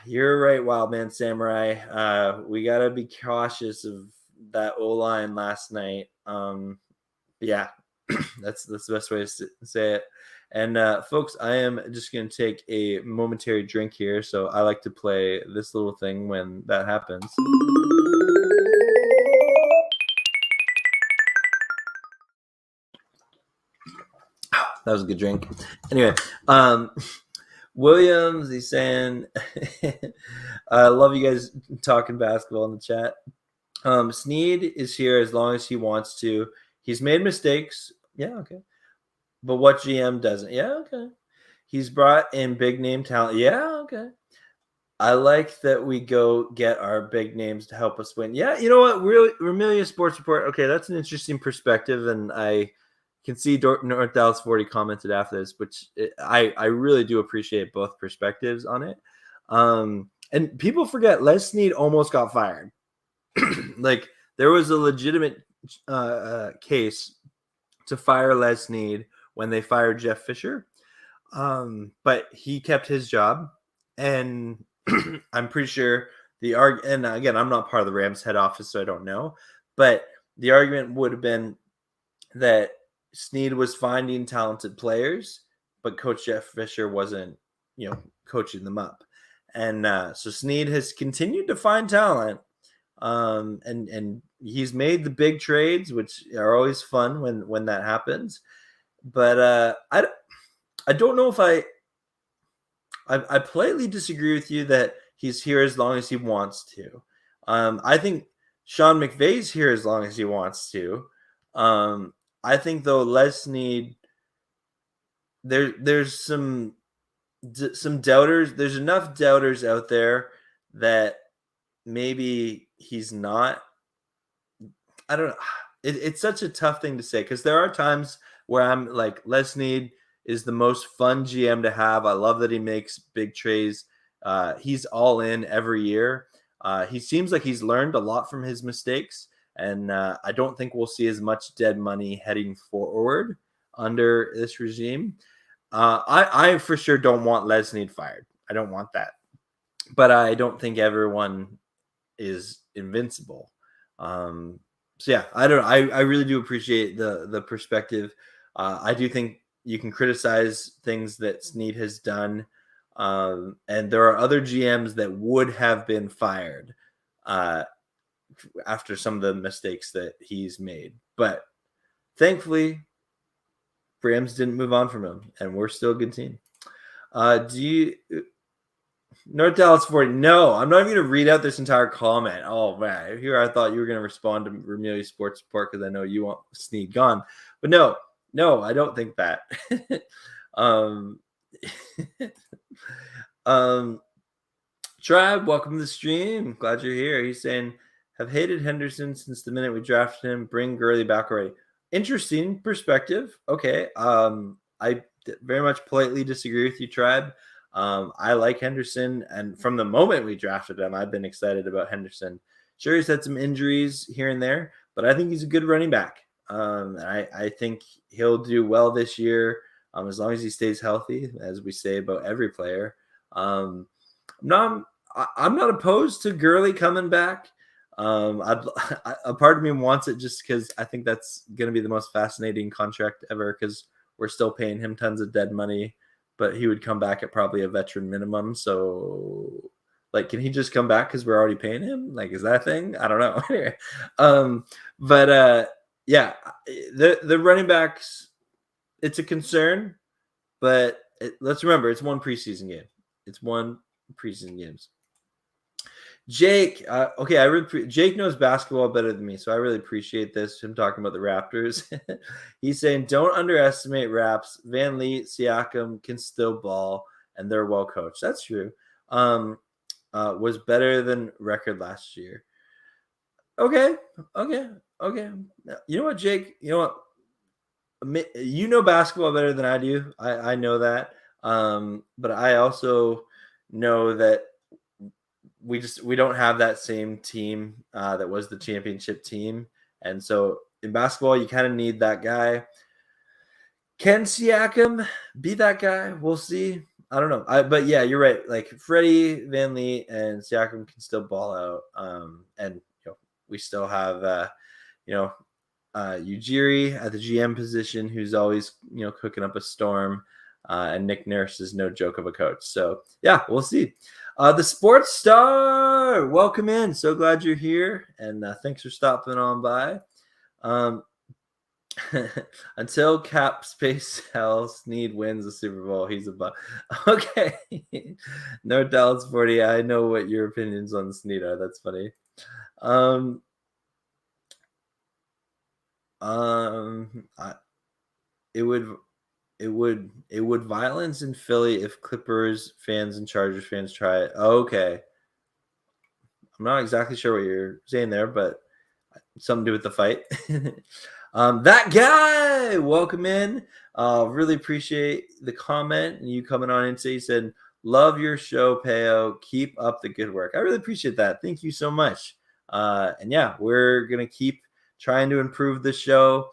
A: you're right, Wildman Samurai. We got to be cautious of that O-line last night. Yeah, that's the best way to say it. And folks, I am just going to take a momentary drink here. So I like to play this little thing when that happens. That was a good drink. Anyway, Williams, he's saying, I love you guys talking basketball in the chat. Snead is here as long as he wants to. He's made mistakes. Yeah, okay. But what GM doesn't? Yeah, okay. He's brought in big name talent. Yeah, okay. I like that we go get our big names to help us win. Yeah, you know what? Really, Remilia Sports Report. Okay, that's an interesting perspective, and I can see North Dallas 40 commented after this, which I really do appreciate both perspectives on it. And people forget Les Snead almost got fired. Like there was a legitimate case to fire Les Snead when they fired Jeff Fisher, but he kept his job, and I'm pretty sure and again, I'm not part of the Rams head office, so I don't know, but the argument would have been that Snead was finding talented players, but Coach Jeff Fisher wasn't, coaching them up. And so Snead has continued to find talent, and he's made the big trades, which are always fun when that happens. But I don't know if I politely disagree with you that he's here as long as he wants to. I think Sean McVay's here as long as he wants to. I think though Les Snead, there's some doubters. There's enough doubters out there that maybe he's not. I don't know. It's such a tough thing to say because there are times where I'm like, Les Snead is the most fun GM to have. I love that he makes big trades. He's all in every year. He seems like he's learned a lot from his mistakes, and I don't think we'll see as much dead money heading forward under this regime. I for sure don't want Les Snead fired. I don't want that. But I don't think everyone is invincible. So yeah, I don't know. I really do appreciate the perspective. I do think you can criticize things that Snead has done. And there are other GMs that would have been fired after some of the mistakes that he's made. But thankfully, Rams didn't move on from him, and we're still a good team. North Dallas 40. No, I'm not even going to read out this entire comment. Oh, man. Here I thought you were going to respond to Remilia Sports Report because I know you want Snead gone. But no, I don't think that. Tribe, welcome to the stream. Glad you're here. He's saying, have hated Henderson since the minute we drafted him. Bring Gurley back already. Interesting perspective. Okay. I very much politely disagree with you, Tribe. I like Henderson, and from the moment we drafted him, I've been excited about Henderson. Sure, he's had some injuries here and there, but I think he's a good running back. I think he'll do well this year as long as he stays healthy, as we say about every player. I'm not opposed to Gurley coming back. A part of me wants it just because I think that's going to be the most fascinating contract ever because we're still paying him tons of dead money, but he would come back at probably a veteran minimum. So, like, can he just come back because we're already paying him? Like, is that a thing? I don't know. Yeah, the running backs, it's a concern, but let's remember it's one preseason game. It's one preseason games. Jake, okay, Jake knows basketball better than me, so I really appreciate this. Him talking about the Raptors. He's saying, don't underestimate Raps. Van Lee, Siakam can still ball, and they're well coached. That's true. Was better than record last year. Okay. You know what, Jake? You know what? You know basketball better than I do. I know that. But I also know that we don't have that same team that was the championship team. And so in basketball, you kind of need that guy. Can Siakam be that guy? We'll see. I don't know. But yeah, you're right. Like Freddie, Van Lee, and Siakam can still ball out. And we still have Ujiri at the GM position, who's always cooking up a storm. And Nick Nurse is no joke of a coach. So yeah, we'll see. The Sports Star, welcome in. So glad you're here, and thanks for stopping on by. Until cap space hell, Snead wins the Super Bowl. He's a bust. Okay. No Dallas 40. I know what your opinions on Snead are. That's funny. I, it would violence in Philly if Clippers fans and Chargers fans try it. Okay. I'm not exactly sure what you're saying there, but something to do with the fight. That guy, welcome in. Really appreciate the comment and you coming on and he said, love your show, Payo. Keep up the good work. I really appreciate that. Thank you so much. And yeah, we're gonna keep trying to improve the show.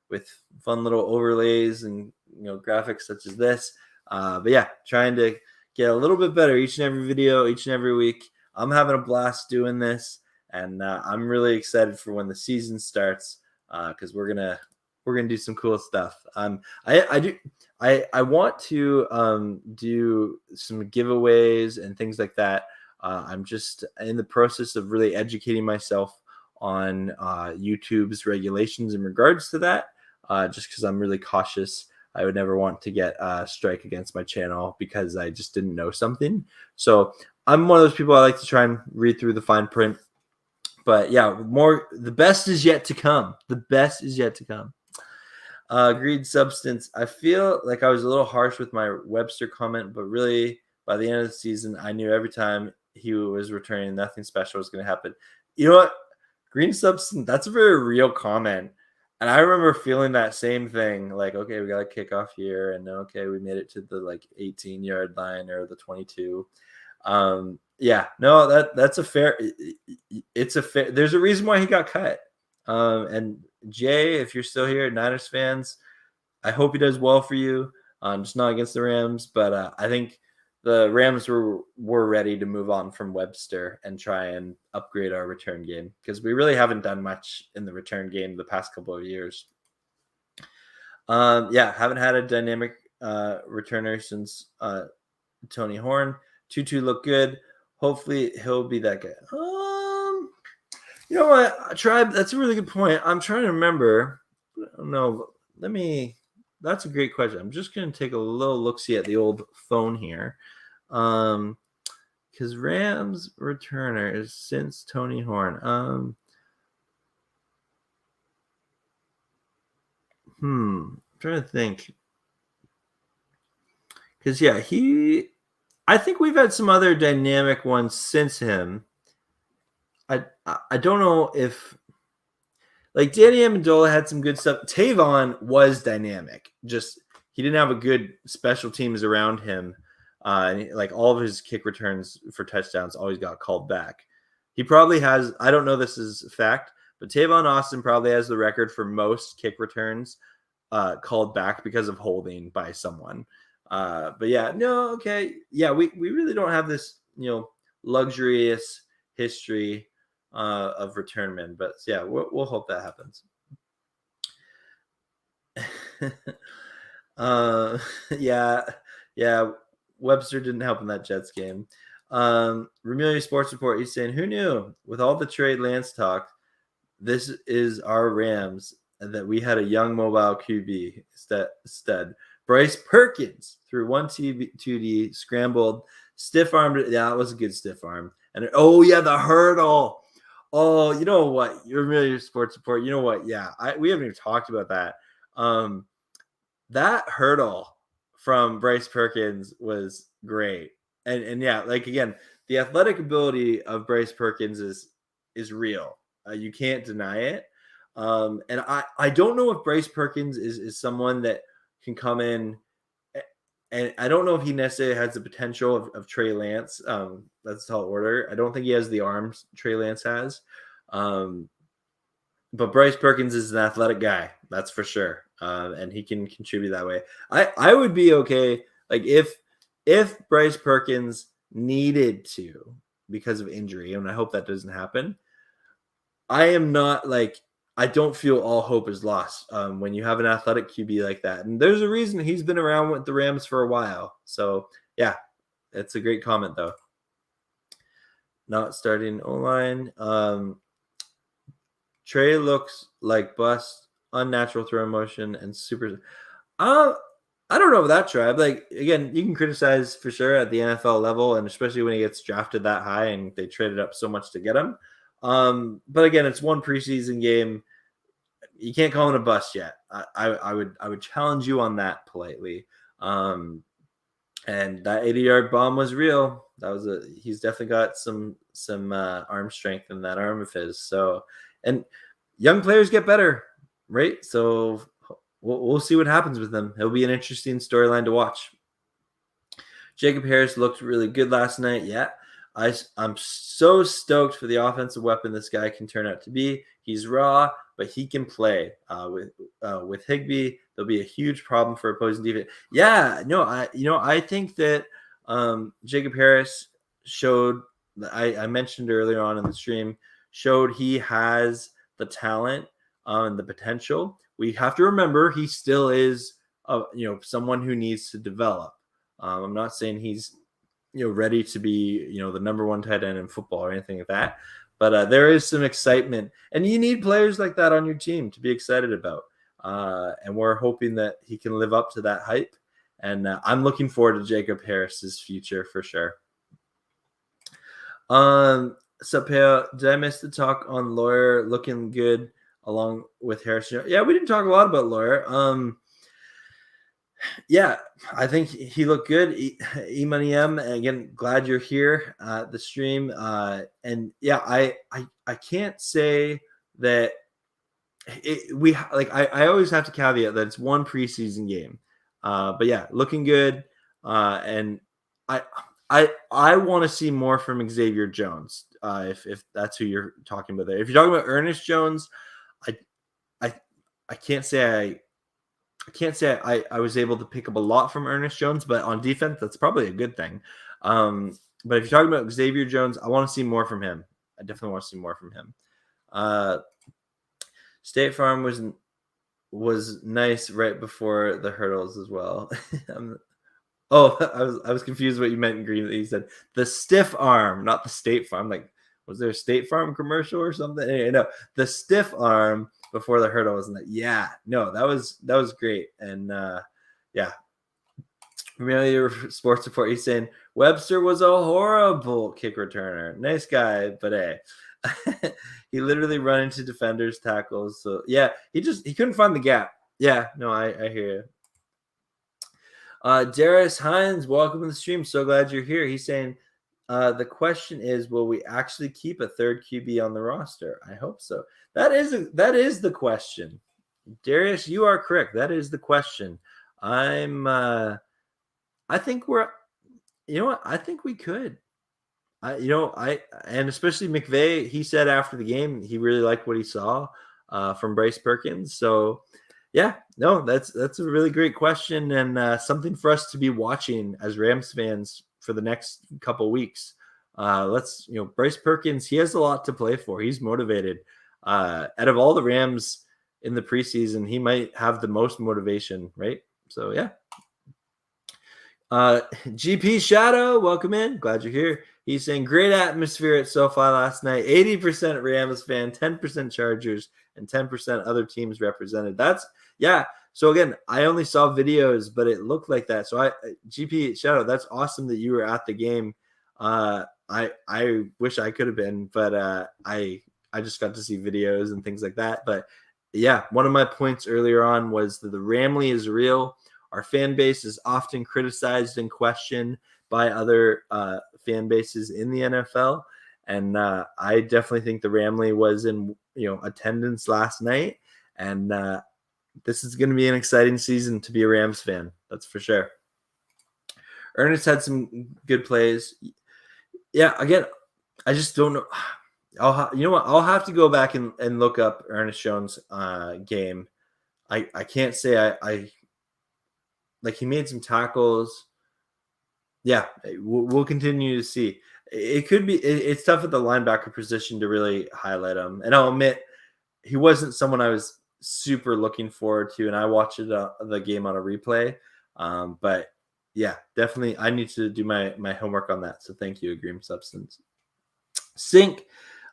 A: With fun little overlays and graphics such as this. But yeah, trying to get a little bit better each and every video, each and every week. I'm having a blast doing this. And I'm really excited for when the season starts because we're gonna do some cool stuff. I want to do some giveaways and things like that. I'm just in the process of really educating myself on YouTube's regulations in regards to that. Just because I'm really cautious. I would never want to get a strike against my channel because I just didn't know something. So I'm one of those people I like to try and read through the fine print. But yeah, the best is yet to come. The best is yet to come. Greed substance. I feel like I was a little harsh with my Webster comment, but really by the end of the season, I knew every time he was returning, nothing special was going to happen. You know what? Green substance, that's a very real comment. And I remember feeling that same thing. Like, okay, we got a kickoff here. And okay, we made it to the 18-yard line or the 22. Yeah, no, that's a fair. It's a fair. There's a reason why he got cut. And Jay, if you're still here, Niners fans, I hope he does well for you. Just not against the Rams, but I think the Rams were ready to move on from Webster and try and upgrade our return game because we really haven't done much in the return game the past couple of years. Yeah, haven't had a dynamic returner since Tony Horn. Tutu looked good. Hopefully he'll be that guy. You know what, Tribe? That's a really good point. I'm trying to remember. No, that's a great question. I'm just gonna take a little look-see at the old phone here. Because Rams returner is since Tony Horn. I'm trying to think. Because yeah, I think we've had some other dynamic ones since him. I don't know if Danny Amendola had some good stuff. Tavon was dynamic. Just he didn't have a good special teams around him. All of his kick returns for touchdowns always got called back. He probably has. I don't know this is a fact, but Tavon Austin probably has the record for most kick returns called back because of holding by someone. But yeah, no, okay, yeah, we really don't have this luxurious history of return men, but yeah, we'll hope that happens. Yeah, Webster didn't help in that Jets game. Remilio Sports Report, he's saying, who knew with all the Trey Lance talk, this is our Rams, and that we had a young mobile QB instead. Bryce Perkins threw 1-2D, scrambled, stiff armed. Yeah, that was a good stiff arm. And the hurdle. Oh, you know what? You're Remilio Sports Report. You know what? Yeah, we haven't even talked about that. That hurdle from Bryce Perkins was great. And yeah, again, the athletic ability of Bryce Perkins is real. You can't deny it. And I don't know if Bryce Perkins is someone that can come in, and I don't know if he necessarily has the potential of Trey Lance. That's a tall order. I don't think he has the arms Trey Lance has. But Bryce Perkins is an athletic guy, that's for sure. And he can contribute that way. I would be okay, if Bryce Perkins needed to because of injury, and I hope that doesn't happen. I am not I don't feel all hope is lost when you have an athletic QB like that. And there's a reason he's been around with the Rams for a while. So, yeah, it's a great comment, though. Not starting O-line. Trey looks like bust unnatural throw motion, and super. I don't know about that tribe. Like again, you can criticize for sure at the NFL level, and especially when he gets drafted that high and they traded up so much to get him. But again, it's one preseason game. You can't call him a bust yet. I would challenge you on that politely. And that 80-yard bomb was real. He's definitely got some arm strength in that arm of his. So, and young players get better, right? So we'll see what happens with him. It'll be an interesting storyline to watch. Jacob Harris looked really good last night. Yeah, I'm so stoked for the offensive weapon this guy can turn out to be. He's raw, but he can play. With Higbee, there'll be a huge problem for opposing defense. Yeah, no, I think that Jacob Harris showed. I mentioned earlier on in the stream, showed he has the talent and the potential. We have to remember he still is, someone who needs to develop. I'm not saying he's, ready to be, the number one tight end in football or anything like that. But there is some excitement, and you need players like that on your team to be excited about. And we're hoping that he can live up to that hype. And I'm looking forward to Jacob Harris's future for sure. Sapeo, did I miss the talk on Lawyer looking good along with Harris? Yeah, we didn't talk a lot about Lawyer. Yeah, I think he looked good. E-Money M, again, glad you're here at the stream. And yeah, I can't say that I always have to caveat that it's one preseason game. But yeah, looking good. And I want to see more from Xavier Jones. If that's who you're talking about there. If you're talking about Ernest Jones, I can't say I was able to pick up a lot from Ernest Jones, but on defense, that's probably a good thing. But if you're talking about Xavier Jones, I want to see more from him. I definitely want to see more from him. State Farm was nice right before the hurdles as well. I was confused what you meant in green. He said the stiff arm, not the State Farm. Like, was there a State Farm commercial or something? Anyway, no, the stiff arm before the hurdle, wasn't that? Yeah, no, that was great. And yeah, familiar sports report. He's saying Webster was a horrible kick returner. Nice guy, but hey, he literally run into defenders, tackles. So yeah, he couldn't find the gap. Yeah, no, I hear you. Darius Hines, welcome to the stream. So glad you're here. He's saying the question is, will we actually keep a third QB on the roster? I hope so. That is the question. Darius, you are correct. That is the question. I think we're, I think we could. And especially McVay, he said after the game he really liked what he saw from Bryce Perkins. So yeah, no, that's a really great question, and something for us to be watching as Rams fans for the next couple weeks. Bryce Perkins, he has a lot to play for. He's motivated. Out of all the Rams in the preseason, he might have the most motivation, right? So yeah. GP Shadow, welcome in. Glad you're here. He's saying great atmosphere at SoFi last night. 80% Rams fan, 10% Chargers, and 10% other teams represented. So again, I only saw videos, but it looked like that. So GP Shadow, that's awesome that you were at the game. I wish I could have been, but I just got to see videos and things like that. But yeah, one of my points earlier on was that the Ramley is real. Our fan base is often criticized and questioned by other fan bases in the NFL. And I definitely think the Ramley was in attendance last night. And this is going to be an exciting season to be a Rams fan. That's for sure. Ernest had some good plays. Yeah, again, I just don't know. I'll have to go back and look up Ernest Jones' game. I can't say I like he made some tackles. Yeah, we'll continue to see. It could be it's tough at the linebacker position to really highlight him. And I'll admit he wasn't someone I was super looking forward to, and I watched the game on a replay. But yeah, definitely I need to do my homework on that. So thank you, Agreem Substance. Sync.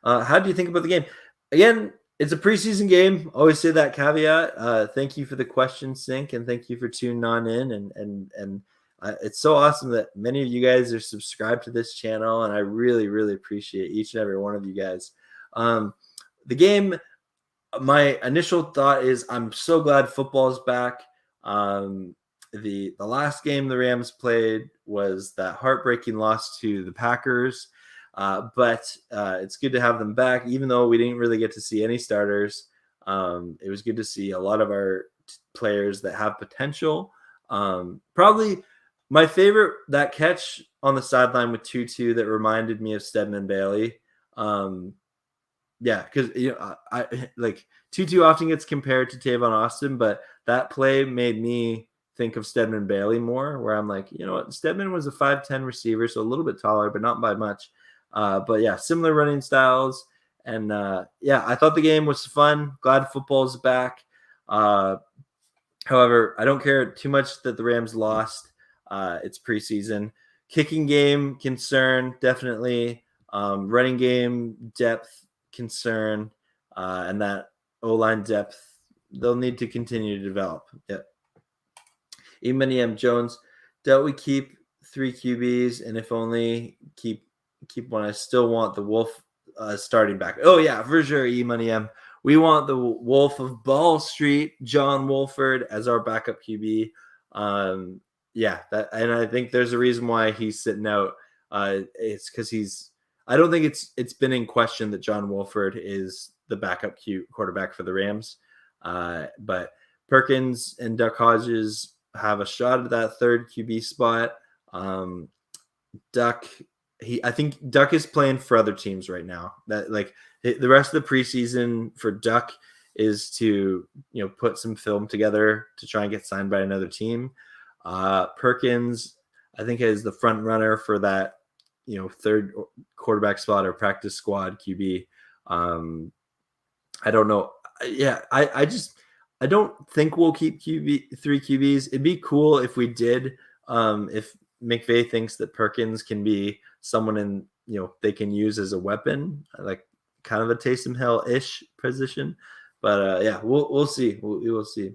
A: How do you think about the game? Again, It's a preseason game. Always say that caveat. Thank you for the question, Sync, and thank you for tuning on in. And it's so awesome that many of you guys are subscribed to this channel, and I really, really appreciate each and every one of you guys. The game, my initial thought is I'm so glad football is back. The last game the Rams played was that heartbreaking loss to the Packers. But it's good to have them back, even though we didn't really get to see any starters. It was good to see a lot of our players that have potential. Probably my favorite, that catch on the sideline with Tutu that reminded me of Stedman Bailey. Yeah, because I like Tutu often gets compared to Tavon Austin, but that play made me think of Stedman Bailey more, where I'm like, you know what, Stedman was a 5'10" receiver, so a little bit taller, but not by much. But yeah, similar running styles. And yeah, I thought the game was fun. Glad football's back. However, I don't care too much that the Rams lost. It's preseason. Kicking game concern, definitely. Running game depth concern. And that O-line depth, they'll need to continue to develop. Yeah. Emmanuel M. Jones, don't we keep 3 QBs? And if only keep one. I still want the Wolf starting back. Oh yeah, for sure. E-Money M. We want the Wolf of Ball Street, John Wolford, as our backup QB. Yeah, and I think there's a reason why he's sitting out. It's because I don't think it's been in question that John Wolford is the backup quarterback for the Rams. But Perkins and Duck Hodges have a shot at that third QB spot. Duck. I think Duck is playing for other teams right now. That like the rest of the preseason for Duck is to put some film together to try and get signed by another team. Perkins, I think, is the front runner for that third quarterback spot or practice squad QB. I don't know. Yeah, I don't think we'll keep 3 QBs. It'd be cool if we did. If McVay thinks that Perkins can be someone in they can use as a weapon, like kind of a Taysom Hill-ish position. But yeah, we'll see. We will see.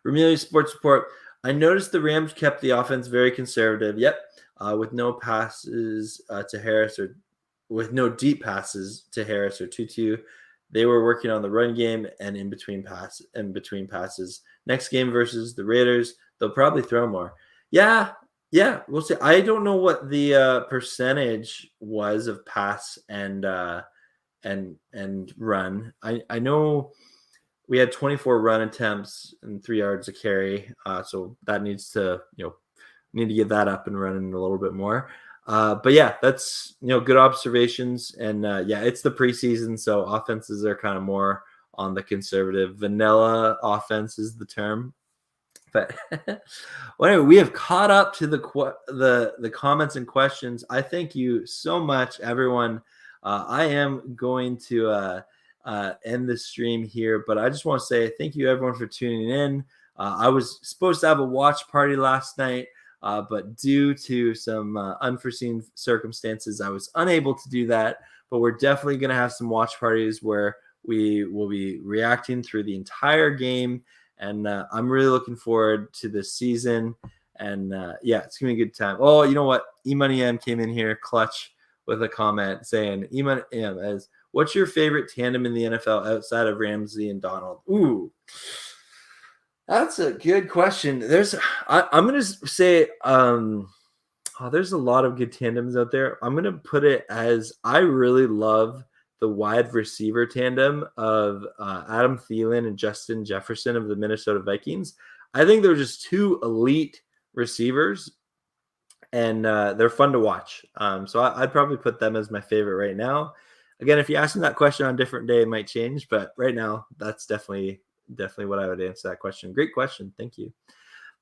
A: Remilio Sports Report. I noticed the Rams kept the offense very conservative. Yep, with no passes to Harris, or with no deep passes to Harris or Tutu. They were working on the run game and in between passes. Next game versus the Raiders, they'll probably throw more. Yeah, we'll see. I don't know what the percentage was of pass and run. I know we had 24 run attempts and 3 yards a carry. So that needs to get that up and running a little bit more. But yeah, that's good observations. And yeah, it's the preseason, so offenses are kind of more on the conservative. Vanilla offense is the term. But well, anyway, we have caught up to the comments and questions. I thank you so much, everyone. I am going to end the stream here, but I just want to say thank you, everyone, for tuning in. I was supposed to have a watch party last night, but due to some unforeseen circumstances, I was unable to do that. But we're definitely going to have some watch parties where we will be reacting through the entire game. And I'm really looking forward to this season. And yeah, it's going to be a good time. Oh, you know what? E-Money M came in here clutch with a comment saying, E-Money M, as what's your favorite tandem in the NFL outside of Ramsey and Donald? Ooh, that's a good question. I'm going to say there's a lot of good tandems out there. I'm going to put it as I really love the wide receiver tandem of Adam Thielen and Justin Jefferson of the Minnesota Vikings. I think they're just 2 elite receivers, and they're fun to watch. So I'd probably put them as my favorite right now. Again, if you ask me that question on a different day, it might change, but right now, that's definitely what I would answer that question. Great question. Thank you.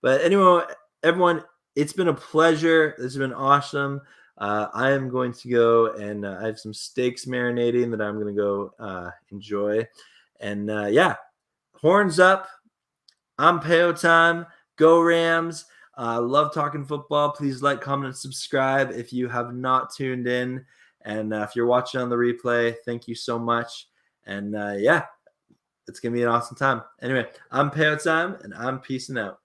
A: But anyway, everyone, it's been a pleasure. This has been awesome. I am going to go and I have some steaks marinating that I'm going to go enjoy. And yeah, horns up. I'm Payo Time. Go Rams. Love talking football. Please like, comment, and subscribe if you have not tuned in. And if you're watching on the replay, thank you so much. And yeah, it's gonna be an awesome time. Anyway, I'm Payo Time, and I'm peacing out.